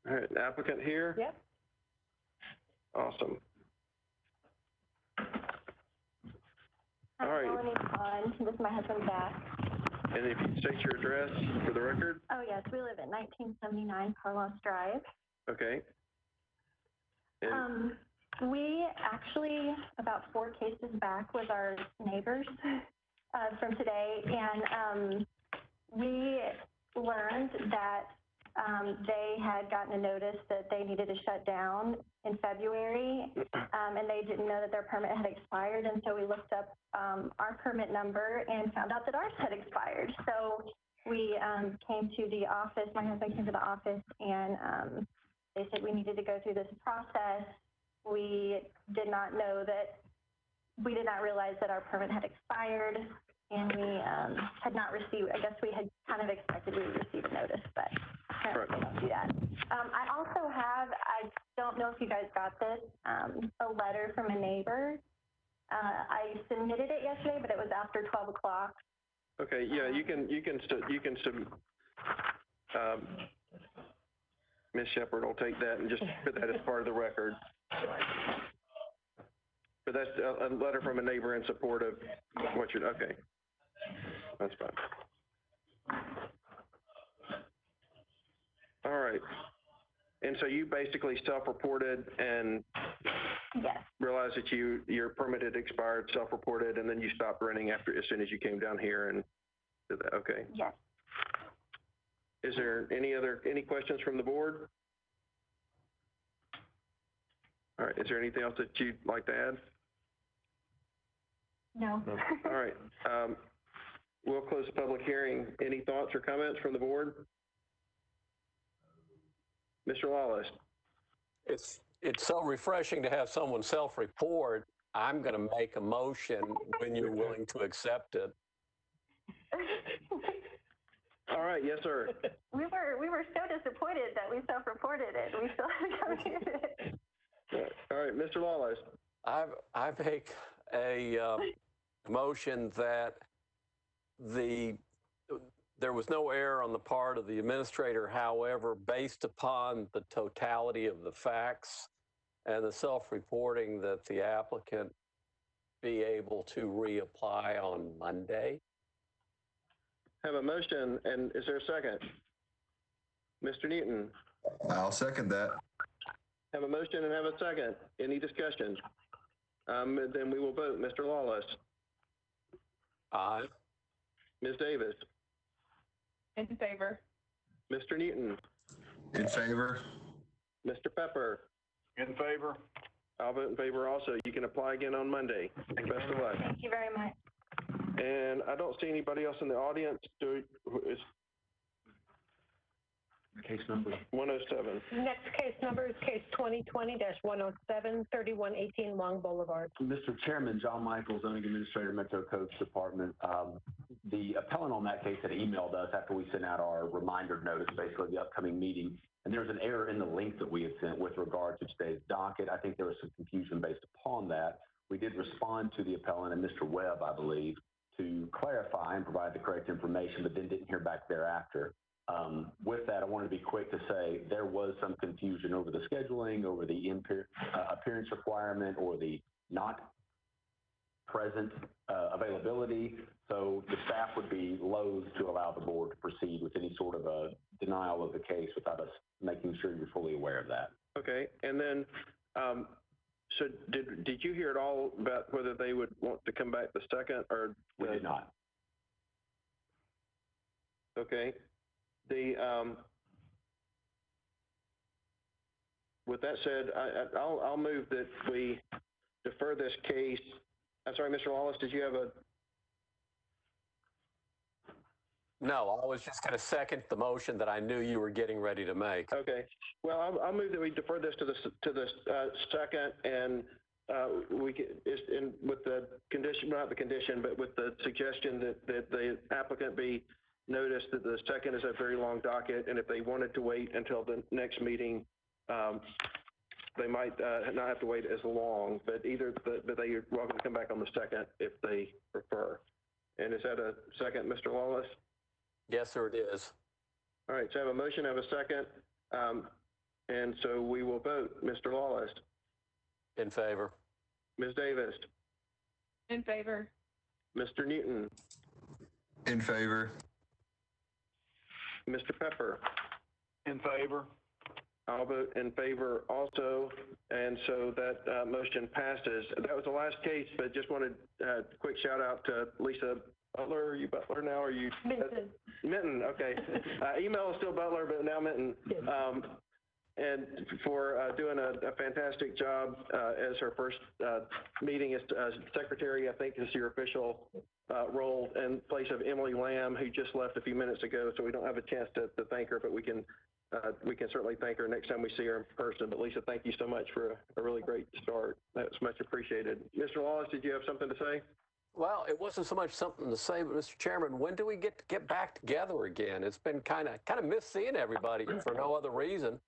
All right, applicant here? Yep. Awesome. All right. This is my husband, Zach. And if you state your address for the record? Oh, yes, we live at 1979 Carlos Drive. Okay. And we actually, about 4 cases back, was our neighbors from today, and we learned that they had gotten a notice that they needed to shut down in February, and they didn't know that their permit had expired, and so we looked up our permit number and found out that ours had expired. So we came to the office, my husband came to the office and They said we needed to go through this process. We did not realize that our permit had expired, and we had not received, I guess we had kind of expected we would receive a notice, but apparently we don't do that. I also have, I don't know if you guys got this, a letter from a neighbor. I submitted it yesterday, but it was after 12 o'clock. Okay, yeah, Ms. Shepherd will take that and just put that as part of the record. But that's a letter from a neighbor in support of what you're, okay. That's fine. All right. And so you basically self-reported and yes. realized that your permit had expired, self-reported, and then you stopped renting as soon as you came down here and did that. Okay. Yes. Is there any questions from the board? All right. Is there anything else that you'd like to add? No. All right. We'll close the public hearing. Any thoughts or comments from the board? Mr. Lawless. It's so refreshing to have someone self-report. I'm going to make a motion when you're willing to accept it. All right, yes, sir. We were so disappointed that we self-reported it. We still haven't completed it. All right, Mr. Lawless. I make a motion that there was no error on the part of the administrator. However, based upon the totality of the facts and the self-reporting, that the applicant be able to reapply on Monday. Have a motion, and is there a second? Mr. Newton. I'll second that. Have a motion and have a second. Any discussion? Then we will vote. Mr. Lawless. Aye. Ms. Davis. In favor. Mr. Newton. In favor. Mr. Pepper. In favor. I'll vote in favor also. You can apply again on Monday. Best of luck. Thank you very much. And I don't see anybody else in the audience. Case number 107. Next case number is case 2020-107, 3118 Long Boulevard. Mr. Chairman, John Michael, Zoning Administrator, Metro Codes Department. The appellant on that case had emailed us after we sent out our reminder notice, basically the upcoming meeting, and there was an error in the link that we had sent with regard to today's docket. I think there was some confusion based upon that. We did respond to the appellant and Mr. Webb, I believe, to clarify and provide the correct information, but then didn't hear back thereafter. With that, I wanted to be quick to say there was some confusion over the scheduling, over the appearance requirement, or the not present availability. So the staff would be loath to allow the board to proceed with any sort of a denial of the case without us making sure you're fully aware of that. Okay, and then, so did you hear at all about whether they would want to come back the second or? We did not. Okay. With that said, I'll move that we defer this case. I'm sorry, Mr. Lawless, did you have a? No, I was just going to second the motion that I knew you were getting ready to make. Okay. Well, I'll move that we defer this to the second, and we can, with the condition, not the condition, but with the suggestion that the applicant be noticed that the second is a very long docket, and if they wanted to wait until the next meeting, they might not have to wait as long, but they are welcome to come back on the second if they prefer. And is that a second, Mr. Lawless? Yes, sir, it is. All right, so I have a motion, I have a second, and so we will vote. Mr. Lawless? In favor. Ms. Davis? In favor. Mr. Newton? In favor. Mr. Pepper? In favor. I'll vote in favor also, and so that motion passes. That was the last case, but just wanted a quick shout out to Lisa Butler. Are you Butler now? Are you? Minton. Minton, okay. Email is still Butler, but now Minton. Yes. And for doing a fantastic job as her first meeting as secretary. I think is your official role in place of Emily Lamb, who just left a few minutes ago, so we don't have a chance to thank her, but we can we can certainly thank her next time we see her in person. But Lisa, thank you so much for a really great start. That was much appreciated. Mr. Lawless, did you have something to say? Well, it wasn't so much something to say, but Mr. Chairman, when do we get back together again? It's been kind of missed seeing everybody for no other reason.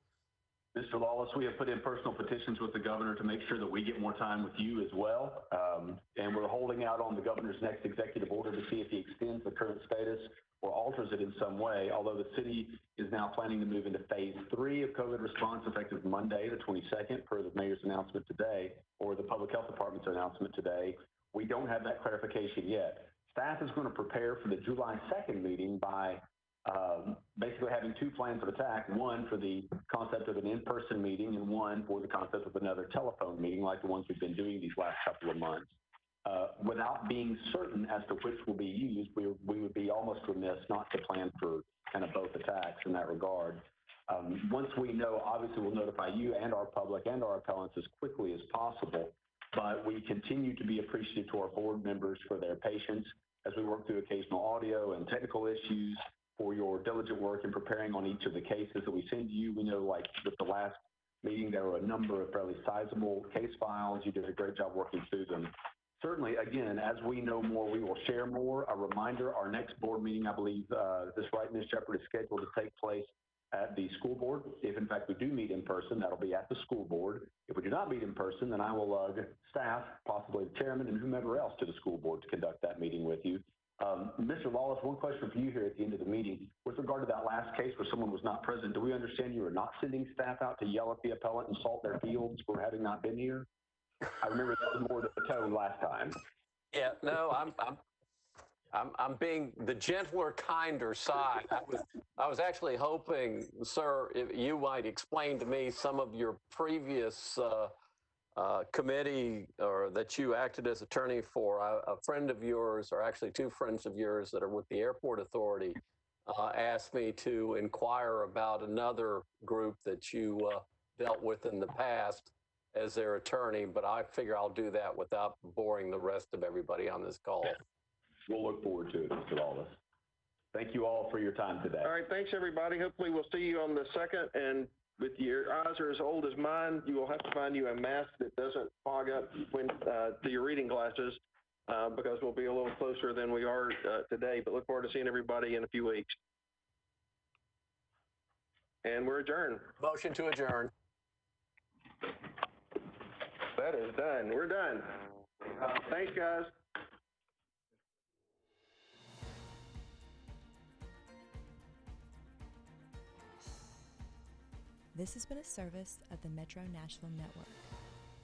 Mr. Lawless, we have put in personal petitions with the governor to make sure that we get more time with you as well. And we're holding out on the governor's next executive order to see if he extends the current status or alters it in some way, although the city is now planning to move into phase 3 of COVID response effective Monday, the 22nd, per the mayor's announcement today, or the public health department's announcement today. We don't have that clarification yet. Staff is going to prepare for the July 2nd meeting by basically having 2 plans of attack, one for the concept of an in-person meeting and one for the concept of another telephone meeting like the ones we've been doing these last couple of months. Without being certain as to which will be used, we would be almost remiss not to plan for kind of both attacks in that regard. Once we know, obviously we'll notify you and our public and our appellants as quickly as possible, but we continue to be appreciative to our board members for their patience as we work through occasional audio and technical issues, for your diligent work in preparing on each of the cases that we send to you. We know, like with the last meeting, there were a number of fairly sizable case files. You did a great job working through them. Certainly, again, as we know more, we will share more. A reminder, our next board meeting, I believe, this right, Ms. Shepherd, is scheduled to take place at the school board. If, in fact, we do meet in person, that'll be at the school board. If we do not meet in person, then I will lug staff, possibly the chairman and whomever else, to the school board to conduct that meeting with you. Mr. Lawless, one question for you here at the end of the meeting. With regard to that last case where someone was not present, do we understand you are not sending staff out to yell at the appellant and salt their fields for having not been here? I remember that was more the tone last time. Yeah, no, I'm being the gentler, kinder side. I was actually hoping, sir, if you might explain to me some of your previous committee or that you acted as attorney for. A friend of yours, or actually 2 friends of yours that are with the airport authority, asked me to inquire about another group that you dealt with in the past as their attorney, but I figure I'll do that without boring the rest of everybody on this call. We'll look forward to it, Mr. Lawless. Thank you all for your time today. All right, thanks everybody. Hopefully we'll see you on the 2nd, and with your eyes are as old as mine, you will have to find you a mask that doesn't fog up when to your reading glasses, because we'll be a little closer than we are today. But look forward to seeing everybody in a few weeks. And we're adjourned. Motion to adjourn. That is done. We're done. Thanks, guys. This has been a service of the Metro Nashville Network.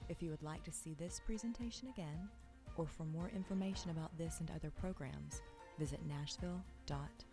If you would like to see this presentation again, or for more information about this and other programs, visit nashville.net.